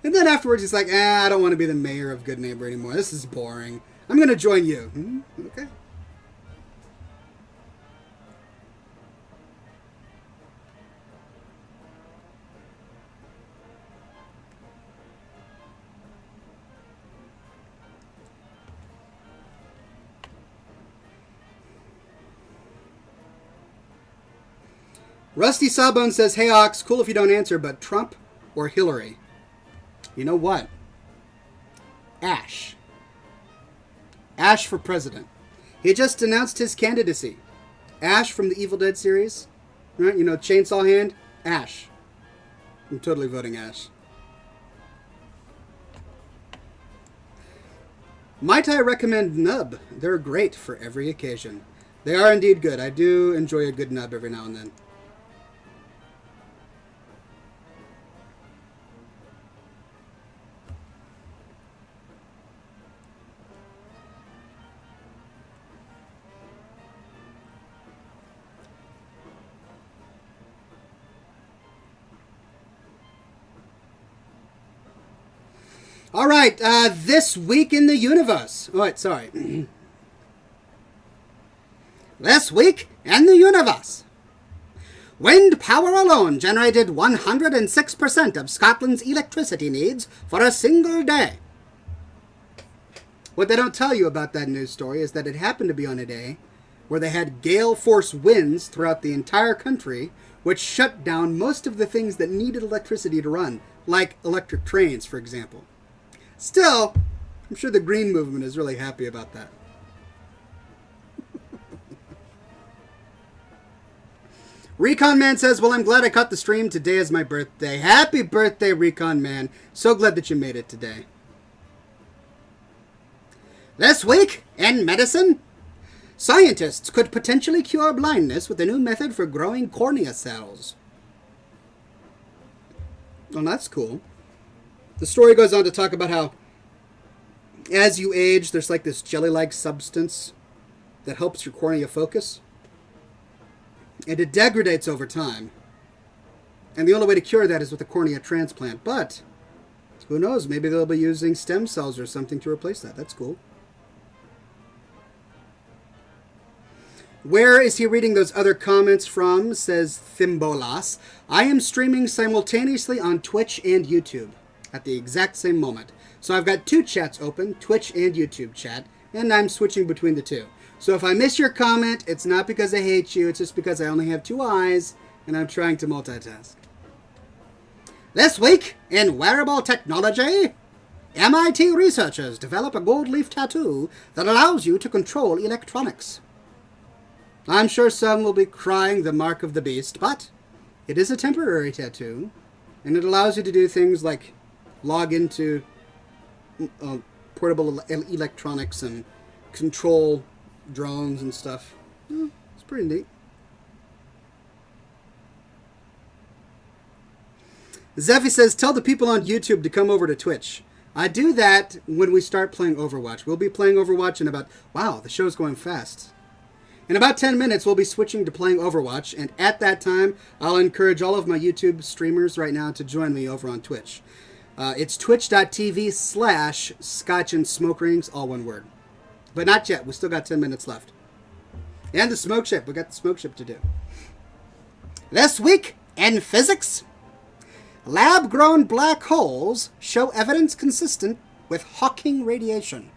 And then afterwards he's like, I don't want to be the mayor of Good Neighbor anymore. This is boring. I'm going to join you. Okay. Rusty Sawbone says, hey Ox, cool if you don't answer, but Trump or Hillary? You know what? Ash. Ash for president. He just announced his candidacy. Ash from the Evil Dead series. Right? You know, Chainsaw Hand? Ash. I'm totally voting Ash. Might I recommend Nub? They're great for every occasion. They are indeed good. I do enjoy a good nub every now and then. All right, this week in the universe. Oh, wait, sorry. This week in the universe. Wind power alone generated 106% of Scotland's electricity needs for a single day. What they don't tell you about that news story is that it happened to be on a day where they had gale force winds throughout the entire country, which shut down most of the things that needed electricity to run, like electric trains, for example. Still, I'm sure the Green Movement is really happy about that. Recon Man says, well, I'm glad I caught the stream. Today is my birthday. Happy birthday, Recon Man. So glad that you made it today. This week in medicine, scientists could potentially cure blindness with a new method for growing cornea cells. Well, that's cool. The story goes on to talk about how as you age, there's like this jelly-like substance that helps your cornea focus. And it degradates over time. And the only way to cure that is with a cornea transplant. But, who knows, maybe they'll be using stem cells or something to replace that. That's cool. Where is he reading those other comments from, says Thimbolas. I am streaming simultaneously on Twitch and YouTube at the exact same moment. So I've got two chats open, Twitch and YouTube chat, and I'm switching between the two. So if I miss your comment, it's not because I hate you, it's just because I only have two eyes, and I'm trying to multitask. This week, in wearable technology, MIT researchers develop a gold leaf tattoo that allows you to control electronics. I'm sure some will be crying the mark of the beast, but it is a temporary tattoo, and it allows you to do things like log into portable electronics and control drones and stuff. It's pretty neat. Zeffy says, tell the people on YouTube to come over to Twitch. I do that when we start playing Overwatch. We'll be playing Overwatch in about... Wow, the show's going fast. In about 10 minutes, we'll be switching to playing Overwatch, and at that time, I'll encourage all of my YouTube streamers right now to join me over on Twitch. It's twitch.tv/Scotch and Smoke Rings, all one word. But not yet. We still got 10 minutes left. And the smoke ship. We got the smoke ship to do. This week in physics, lab-grown black holes show evidence consistent with Hawking radiation.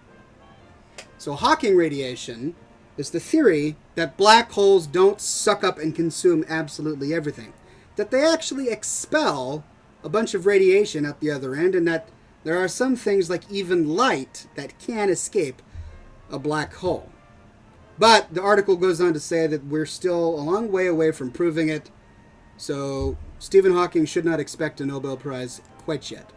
So Hawking radiation is the theory that black holes don't suck up and consume absolutely everything. That they actually expel a bunch of radiation at the other end, and that there are some things like even light that can escape a black hole. But the article goes on to say that we're still a long way away from proving it, so Stephen Hawking should not expect a Nobel Prize quite yet.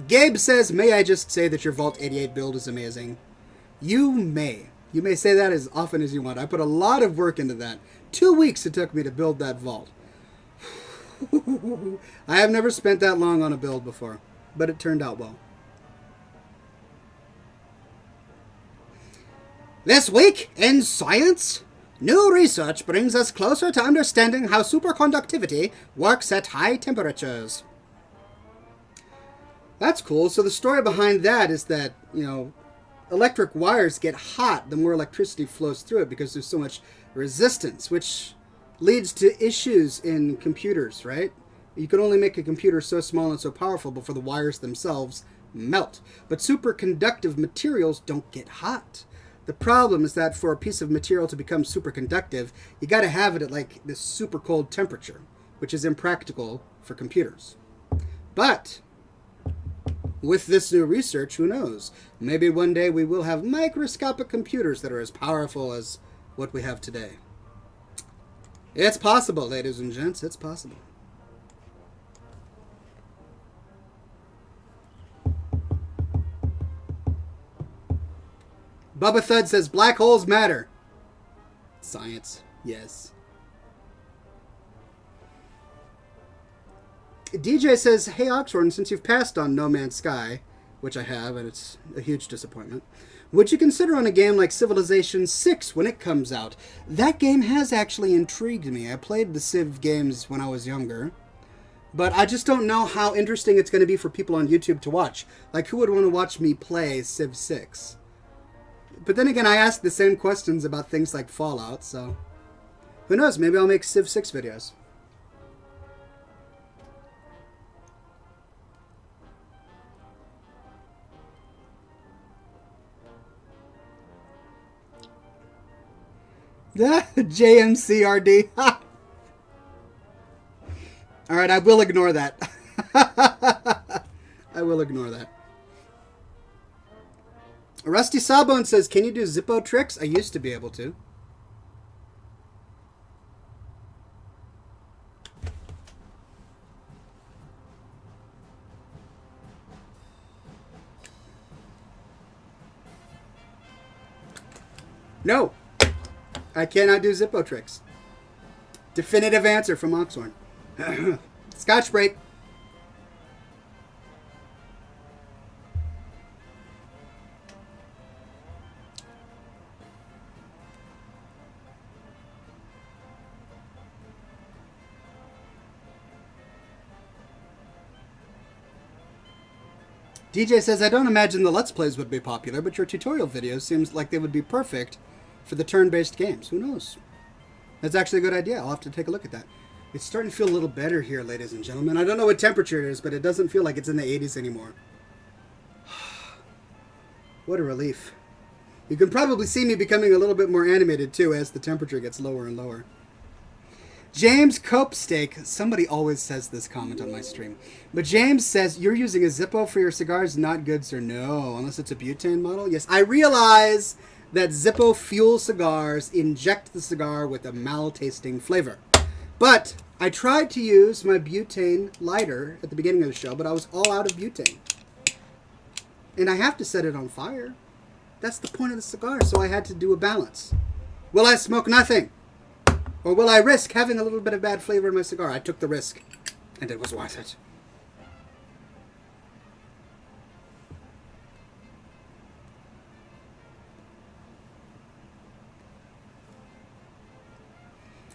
Gabe says, may I just say that your Vault 88 build is amazing? You may. You may say that as often as you want. I put a lot of work into that. 2 weeks it took me to build that vault. I have never spent that long on a build before, but it turned out well. This week in science, New research brings us closer to understanding how superconductivity works at high temperatures. That's cool. So the story behind that is that, electric wires get hot the more electricity flows through it because there's so much resistance, which leads to issues in computers, right? You can only make a computer so small and so powerful before the wires themselves melt. But superconductive materials don't get hot. The problem is that for a piece of material to become superconductive, you got to have it at like this super cold temperature, which is impractical for computers. But with this new research, who knows? Maybe one day we will have microscopic computers that are as powerful as what we have today. It's possible, ladies and gents. It's possible. Bubba Thud says black holes matter. Science, yes. DJ says, hey Oxhorn, since you've passed on No Man's Sky, which I have, and it's a huge disappointment, would you consider on a game like Civilization 6 when it comes out? That game has actually intrigued me. I played the Civ games when I was younger, but I just don't know how interesting it's going to be for people on YouTube to watch. Like, who would want to watch me play Civ 6? But then again, I ask the same questions about things like Fallout, so who knows? Maybe I'll make Civ 6 videos. JMCRD. Alright, I will ignore that. I will ignore that. Rusty Sawbone says, can you do Zippo tricks? I used to be able to. No. I cannot do Zippo tricks. Definitive answer from Oxhorn. Scotch break. DJ says, I don't imagine the Let's Plays would be popular, but your tutorial videos seems like they would be perfect for the turn-based games. Who knows? That's actually a good idea. I'll have to take a look at that. It's starting to feel a little better here, ladies and gentlemen. I don't know what temperature it is, but it doesn't feel like it's in the 80s anymore. What a relief. You can probably see me becoming a little bit more animated, too, as the temperature gets lower and lower. James Copesteak, somebody always says this comment on my stream, but James says, you're using a Zippo for your cigars? Not good, sir. No, unless it's a butane model. Yes, I realize that Zippo fuel cigars inject the cigar with a mal-tasting flavor. But I tried to use my butane lighter at the beginning of the show, but I was all out of butane. And I have to set it on fire. That's the point of the cigar, so I had to do a balance. Will I smoke nothing? Or will I risk having a little bit of bad flavor in my cigar? I took the risk, and it was worth it.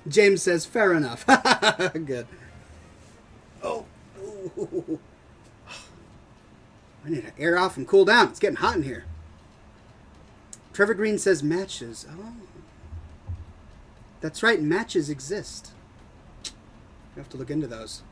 James says, fair enough. Good. Oh. Ooh. I need to air off and cool down. It's getting hot in here. Trevor Green says matches. Oh. That's right, matches exist. You have to look into those.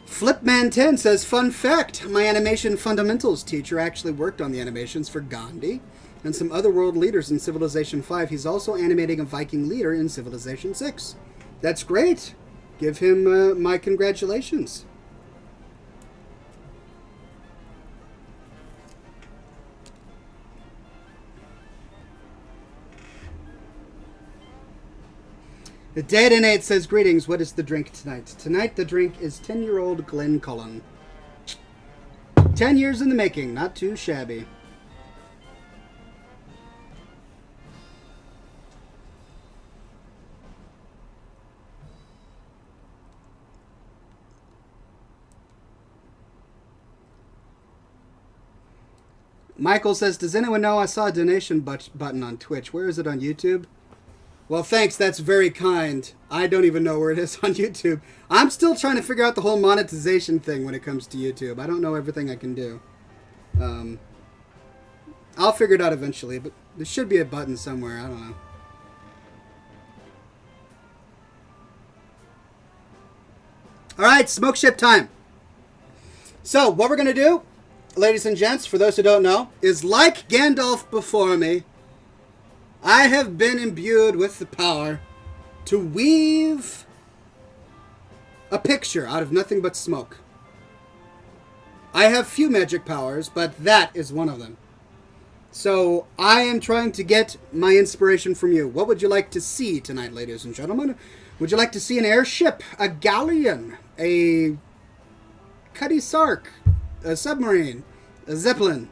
Flipman10 says, fun fact, my animation fundamentals teacher actually worked on the animations for Gandhi and some other world leaders in Civilization 5. He's also animating a Viking leader in Civilization 6. That's great. Give him my congratulations. The Dead Innate says, greetings, what is the drink tonight? Tonight the drink is 10-year-old Glencullen. 10 years in the making, not too shabby. Michael says, does anyone know I saw a donation button on Twitch? Where is it on YouTube? Well, thanks. That's very kind. I don't even know where it is on YouTube. I'm still trying to figure out the whole monetization thing when it comes to YouTube. I don't know everything I can do. I'll figure it out eventually, but there should be a button somewhere. I don't know. All right, smoke ship time. So what we're going to do, ladies and gents, for those who don't know, is like Gandalf before me, I have been imbued with the power to weave a picture out of nothing but smoke. I have few magic powers, but that is one of them. So I am trying to get my inspiration from you. What would you like to see tonight, ladies and gentlemen? Would you like to see an airship, a galleon, a Cutty Sark, a submarine, a zeppelin,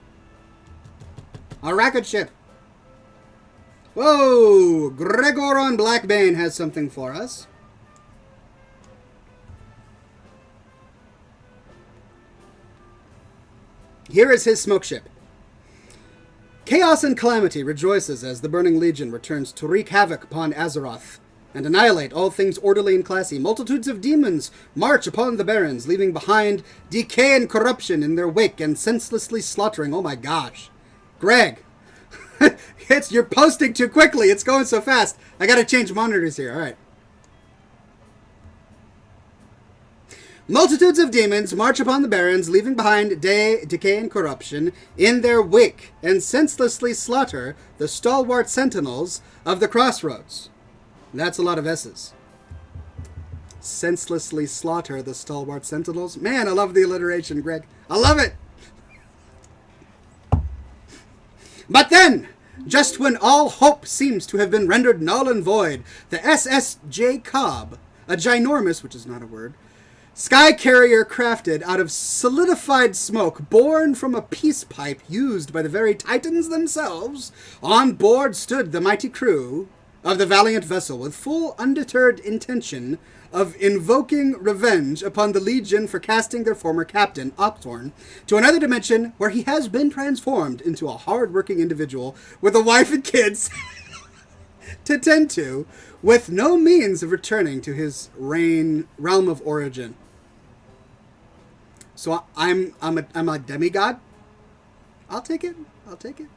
a rocket ship? Whoa! Gregoron Blackbane has something for us. Here is his smoke ship. Chaos and calamity rejoices as the Burning Legion returns to wreak havoc upon Azeroth and annihilate all things orderly and classy. Multitudes of demons march upon the barons, leaving behind decay and corruption in their wake and senselessly slaughtering. Oh my gosh. Greg, you're posting too quickly. It's going so fast. I gotta change monitors here. All right. Multitudes of demons march upon the barons, leaving behind decay and corruption in their wake, and senselessly slaughter the stalwart sentinels of the crossroads. That's a lot of S's. Senselessly slaughter the stalwart sentinels. Man, I love the alliteration, Greg. I love it! But then, just when all hope seems to have been rendered null and void, the SSJ Cobb, a ginormous, which is not a word, sky carrier crafted out of solidified smoke born from a peace pipe used by the very Titans themselves, on board stood the mighty crew of the valiant vessel with full undeterred intention of invoking revenge upon the Legion for casting their former captain, Oxhorn, to another dimension where he has been transformed into a hard-working individual with a wife and kids to tend to, with no means of returning to his realm of origin. So I'm a demigod. I'll take it. I'll take it.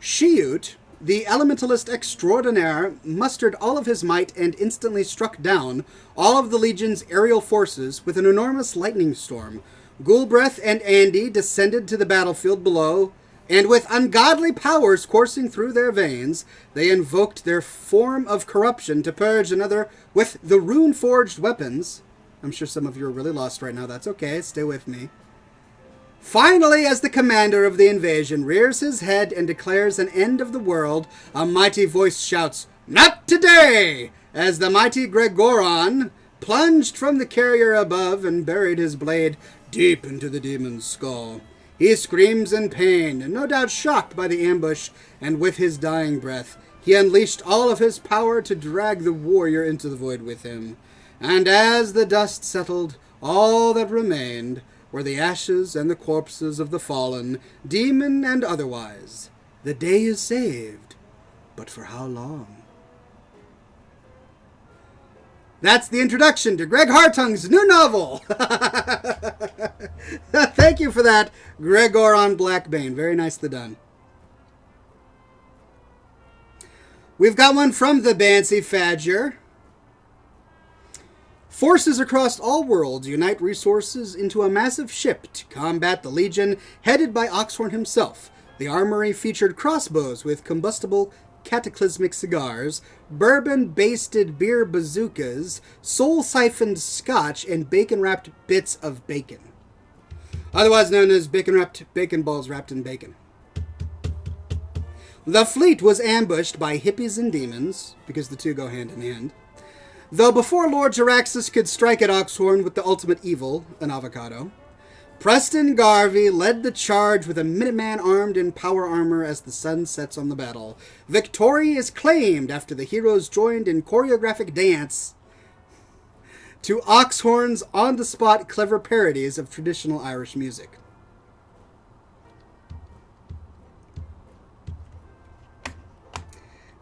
Shiut, the elementalist extraordinaire, mustered all of his might and instantly struck down all of the Legion's aerial forces with an enormous lightning storm. Gulbreth and Andy descended to the battlefield below, and with ungodly powers coursing through their veins, they invoked their form of corruption to purge another with the rune-forged weapons. I'm sure some of you are really lost right now. That's okay. Stay with me. Finally, as the commander of the invasion rears his head and declares an end of the world, a mighty voice shouts, "Not today!" as the mighty Gregoron plunged from the carrier above and buried his blade deep into the demon's skull. He screams in pain, no doubt shocked by the ambush, and with his dying breath, he unleashed all of his power to drag the warrior into the void with him. And as the dust settled, all that remained were the ashes and the corpses of the fallen, demon and otherwise. The day is saved, but for how long? That's the introduction to Greg Hartung's new novel. Thank you for that, Gregoron Blackbane. Very nicely done. We've got one from the Bancy Fadger. Forces across all worlds unite resources into a massive ship to combat the Legion, headed by Oxhorn himself. The armory featured crossbows with combustible cataclysmic cigars, bourbon-basted beer bazookas, soul-siphoned scotch, and bacon-wrapped bits of bacon. Otherwise known as bacon-wrapped bacon balls wrapped in bacon. The fleet was ambushed by hippies and demons, because the two go hand in hand. Though before Lord Jaraxxus could strike at Oxhorn with the ultimate evil, an avocado, Preston Garvey led the charge with a Minuteman armed in power armor as the sun sets on the battle. Victory is claimed after the heroes joined in choreographic dance to Oxhorn's on-the-spot clever parodies of traditional Irish music.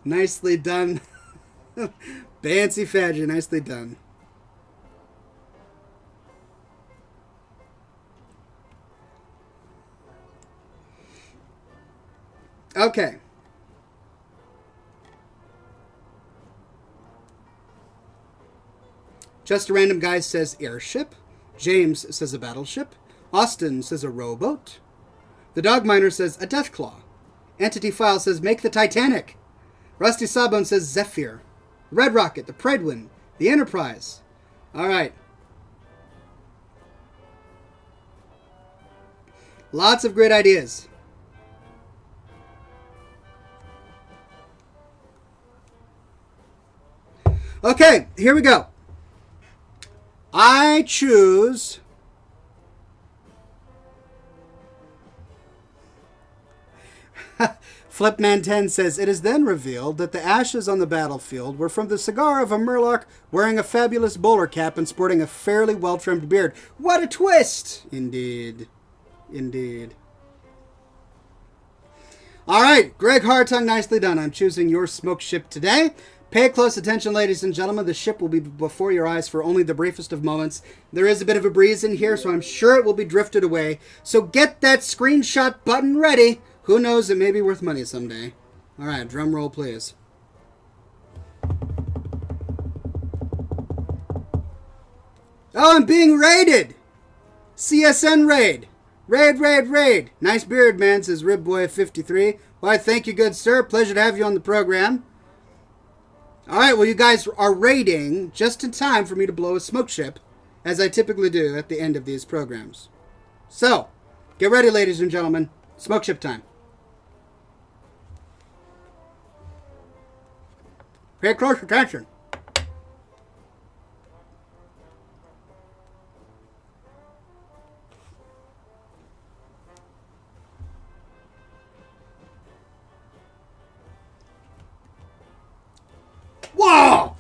Nicely done. Bancy Fadger, nicely done. Okay. Just a Random Guy says airship. James says a battleship. Austin says a rowboat. The Dog Miner says a Deathclaw. Entity File says make the Titanic. Rusty Sawbone says Zephyr. Red Rocket, the Praedwin, the Enterprise. All right. Lots of great ideas. Okay, here we go. I choose Flipman10 says, it is then revealed that the ashes on the battlefield were from the cigar of a Murloc wearing a fabulous bowler cap and sporting a fairly well-trimmed beard. What a twist! Indeed. Indeed. All right, Greg Hartung, nicely done. I'm choosing your smoke ship today. Pay close attention, ladies and gentlemen. The ship will be before your eyes for only the briefest of moments. There is a bit of a breeze in here, so I'm sure it will be drifted away. So get that screenshot button ready. Who knows, it may be worth money someday. All right, drum roll, please. Oh, I'm being raided! CSN raid. Raid. Nice beard, man, says Ribboy53. Why, thank you, good sir. Pleasure to have you on the program. All right, well, you guys are raiding just in time for me to blow a smoke ship, as I typically do at the end of these programs. So, get ready, ladies and gentlemen. Smoke ship time. Pay close attention. Whoa!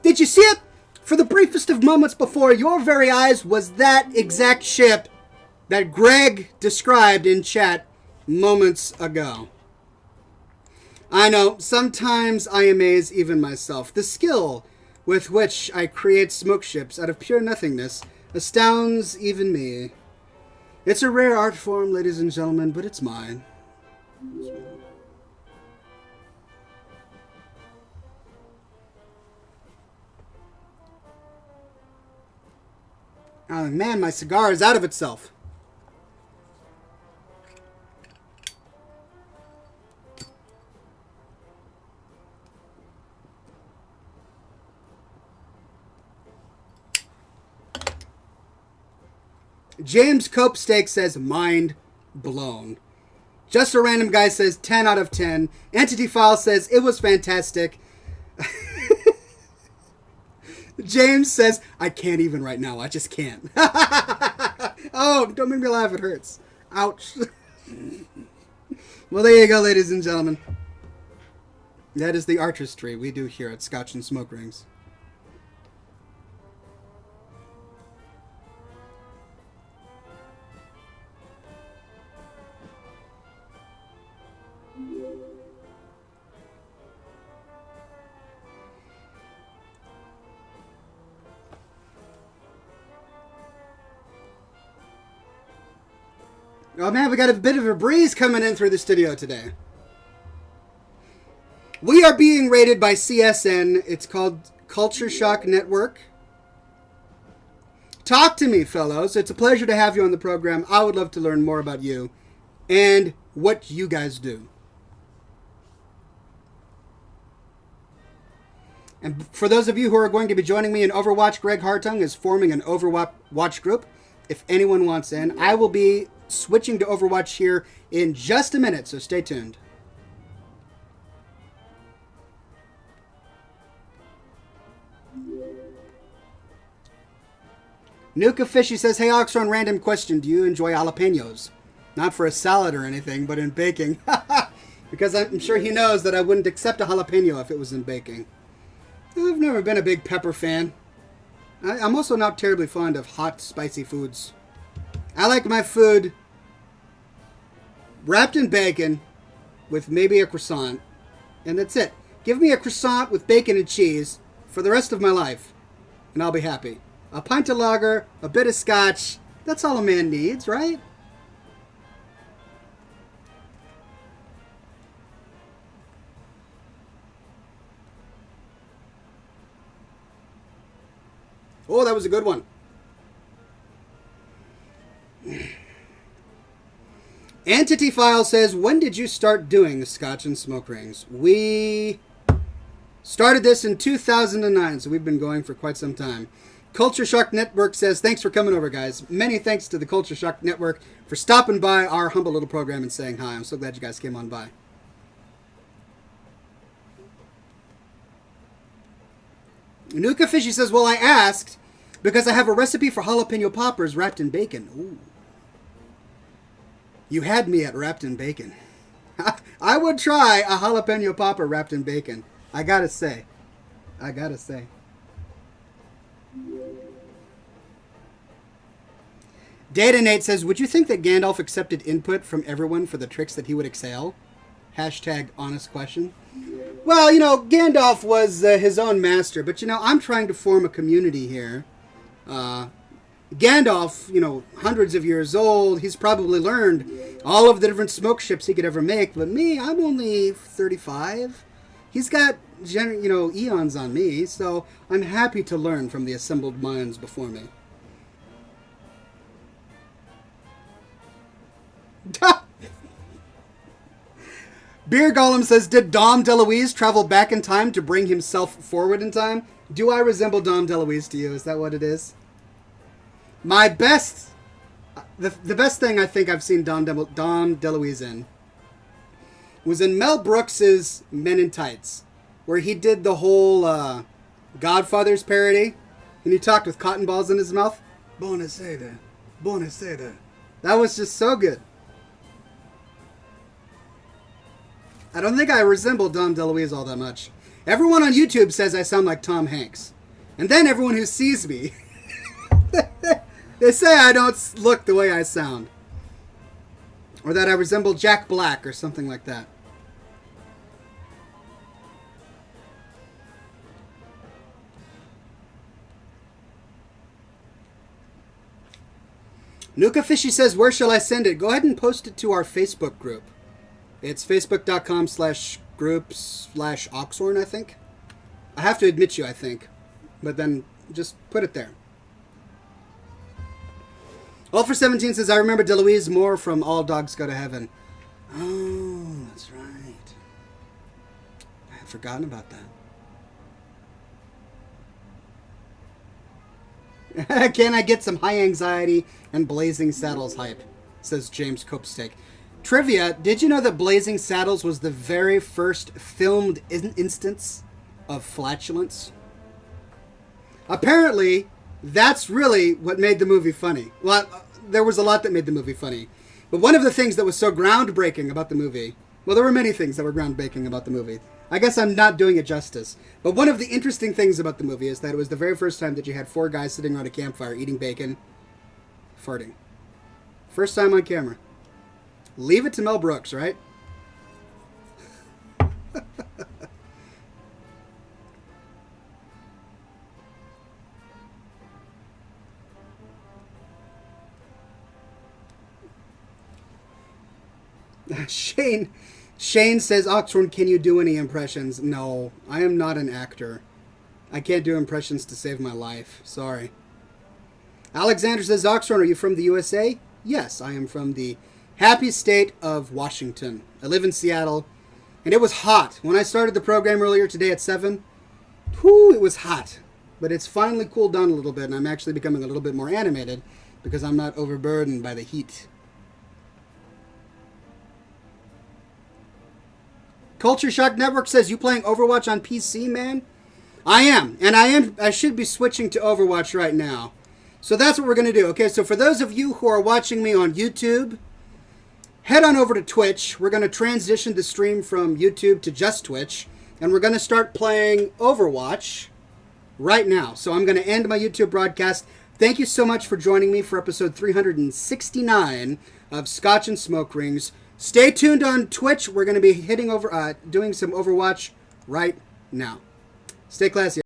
Did you see it? For the briefest of moments before your very eyes was that exact ship that Greg described in chat moments ago. I know, sometimes I amaze even myself. The skill with which I create smoke ships out of pure nothingness astounds even me. It's a rare art form, ladies and gentlemen, but it's mine. Oh man, my cigar is out of itself. James Copestake says, mind blown. Just a Random Guy says, 10 out of 10. Entity File says, it was fantastic. James says, I can't even right now. I just can't. Oh, don't make me laugh. It hurts. Ouch. Well, there you go, ladies and gentlemen. That is the artistry we do here at Scotch and Smoke Rings. Oh man, we got a bit of a breeze coming in through the studio today. We are being rated by CSN. It's called Culture Shock Network. Talk to me, fellows. It's a pleasure to have you on the program. I would love to learn more about you and what you guys do. And for those of you who are going to be joining me in Overwatch, Greg Hartung is forming an Overwatch group. If anyone wants in, I will be switching to Overwatch here in just a minute, so stay tuned. Nuka Fishy says, hey Oxron, random question. Do you enjoy jalapenos? Not for a salad or anything, but in baking. Because I'm sure he knows that I wouldn't accept a jalapeno if it was in baking. I've never been a big pepper fan. I'm also not terribly fond of hot, spicy foods. I like my food wrapped in bacon with maybe a croissant And that's it. Give me a croissant with bacon and cheese for the rest of my life, and I'll be happy. A pint of lager, a bit of scotch. That's all a man needs, right? Oh, that was a good one. Entity File says, when did you start doing Scotch and Smoke Rings? We started this in 2009, so we've been going for quite some time. Culture Shock Network says, thanks for coming over, guys. Many thanks to the Culture Shock Network for stopping by our humble little program and saying hi. I'm so glad you guys came on by. Nuka Fishy says, well, I asked because I have a recipe for jalapeno poppers wrapped in bacon. Ooh. You had me at wrapped in bacon. I would try a jalapeno popper wrapped in bacon. I gotta say. Data Nate says, would you think that Gandalf accepted input from everyone for the tricks that he would exhale? Hashtag honest question. Well, you know, Gandalf was his own master, but, you know, I'm trying to form a community here. Gandalf, you know, hundreds of years old, he's probably learned all of the different smoke ships he could ever make, but me, I'm only 35. He's got, you know, eons on me, so I'm happy to learn from the assembled minds before me. Beer Golem says, did Dom DeLuise travel back in time to bring himself forward in time? Do I resemble Dom DeLuise to you? Is that what it is? My best... The best thing I think I've seen Dom DeLuise in was in Mel Brooks's Men in Tights, where he did the whole Godfather's parody, and he talked with cotton balls in his mouth. Buonasera. Buonasera. That was just so good. I don't think I resemble Dom DeLuise all that much. Everyone on YouTube says I sound like Tom Hanks. And then everyone who sees me, they say I don't look the way I sound. Or that I resemble Jack Black or something like that. Nuka Fishy says, where shall I send it? Go ahead and post it to our Facebook group. It's facebook.com/groups/Oxhorn, I think. I have to admit you, I think. But then just put it there. All for 17 says, I remember DeLuise more from All Dogs Go to Heaven. Oh, that's right. I had forgotten about that. Can I get some high anxiety and Blazing Saddles hype? Says James Copestake. Trivia, did you know that Blazing Saddles was the very first filmed instance of flatulence? Apparently, that's really what made the movie funny. Well, there was a lot that made the movie funny. But one of the things that was so groundbreaking about the movie, well, there were many things that were groundbreaking about the movie. I guess I'm not doing it justice. But one of the interesting things about the movie is that it was the very first time that you had 4 guys sitting around a campfire eating bacon, farting. First time on camera. Leave it to Mel Brooks, right? Shane says, Oxhorn, can you do any impressions? No, I am not an actor. I can't do impressions to save my life. Sorry. Alexander says, Oxhorn, are you from the USA? Yes, I am from the happy state of Washington. I live in Seattle, and it was hot. When I started the program earlier today at 7, whew, it was hot. But it's finally cooled down a little bit, and I'm actually becoming a little bit more animated because I'm not overburdened by the heat. Culture Shock Network says, you playing Overwatch on PC, man? I am, and I should be switching to Overwatch right now. So that's what we're going to do. Okay, so for those of you who are watching me on YouTube, head on over to Twitch. We're going to transition the stream from YouTube to just Twitch, and we're going to start playing Overwatch right now. So I'm going to end my YouTube broadcast. Thank you so much for joining me for episode 369 of Scotch and Smoke Rings. Stay tuned on Twitch. We're going to be doing some Overwatch right now. Stay classy.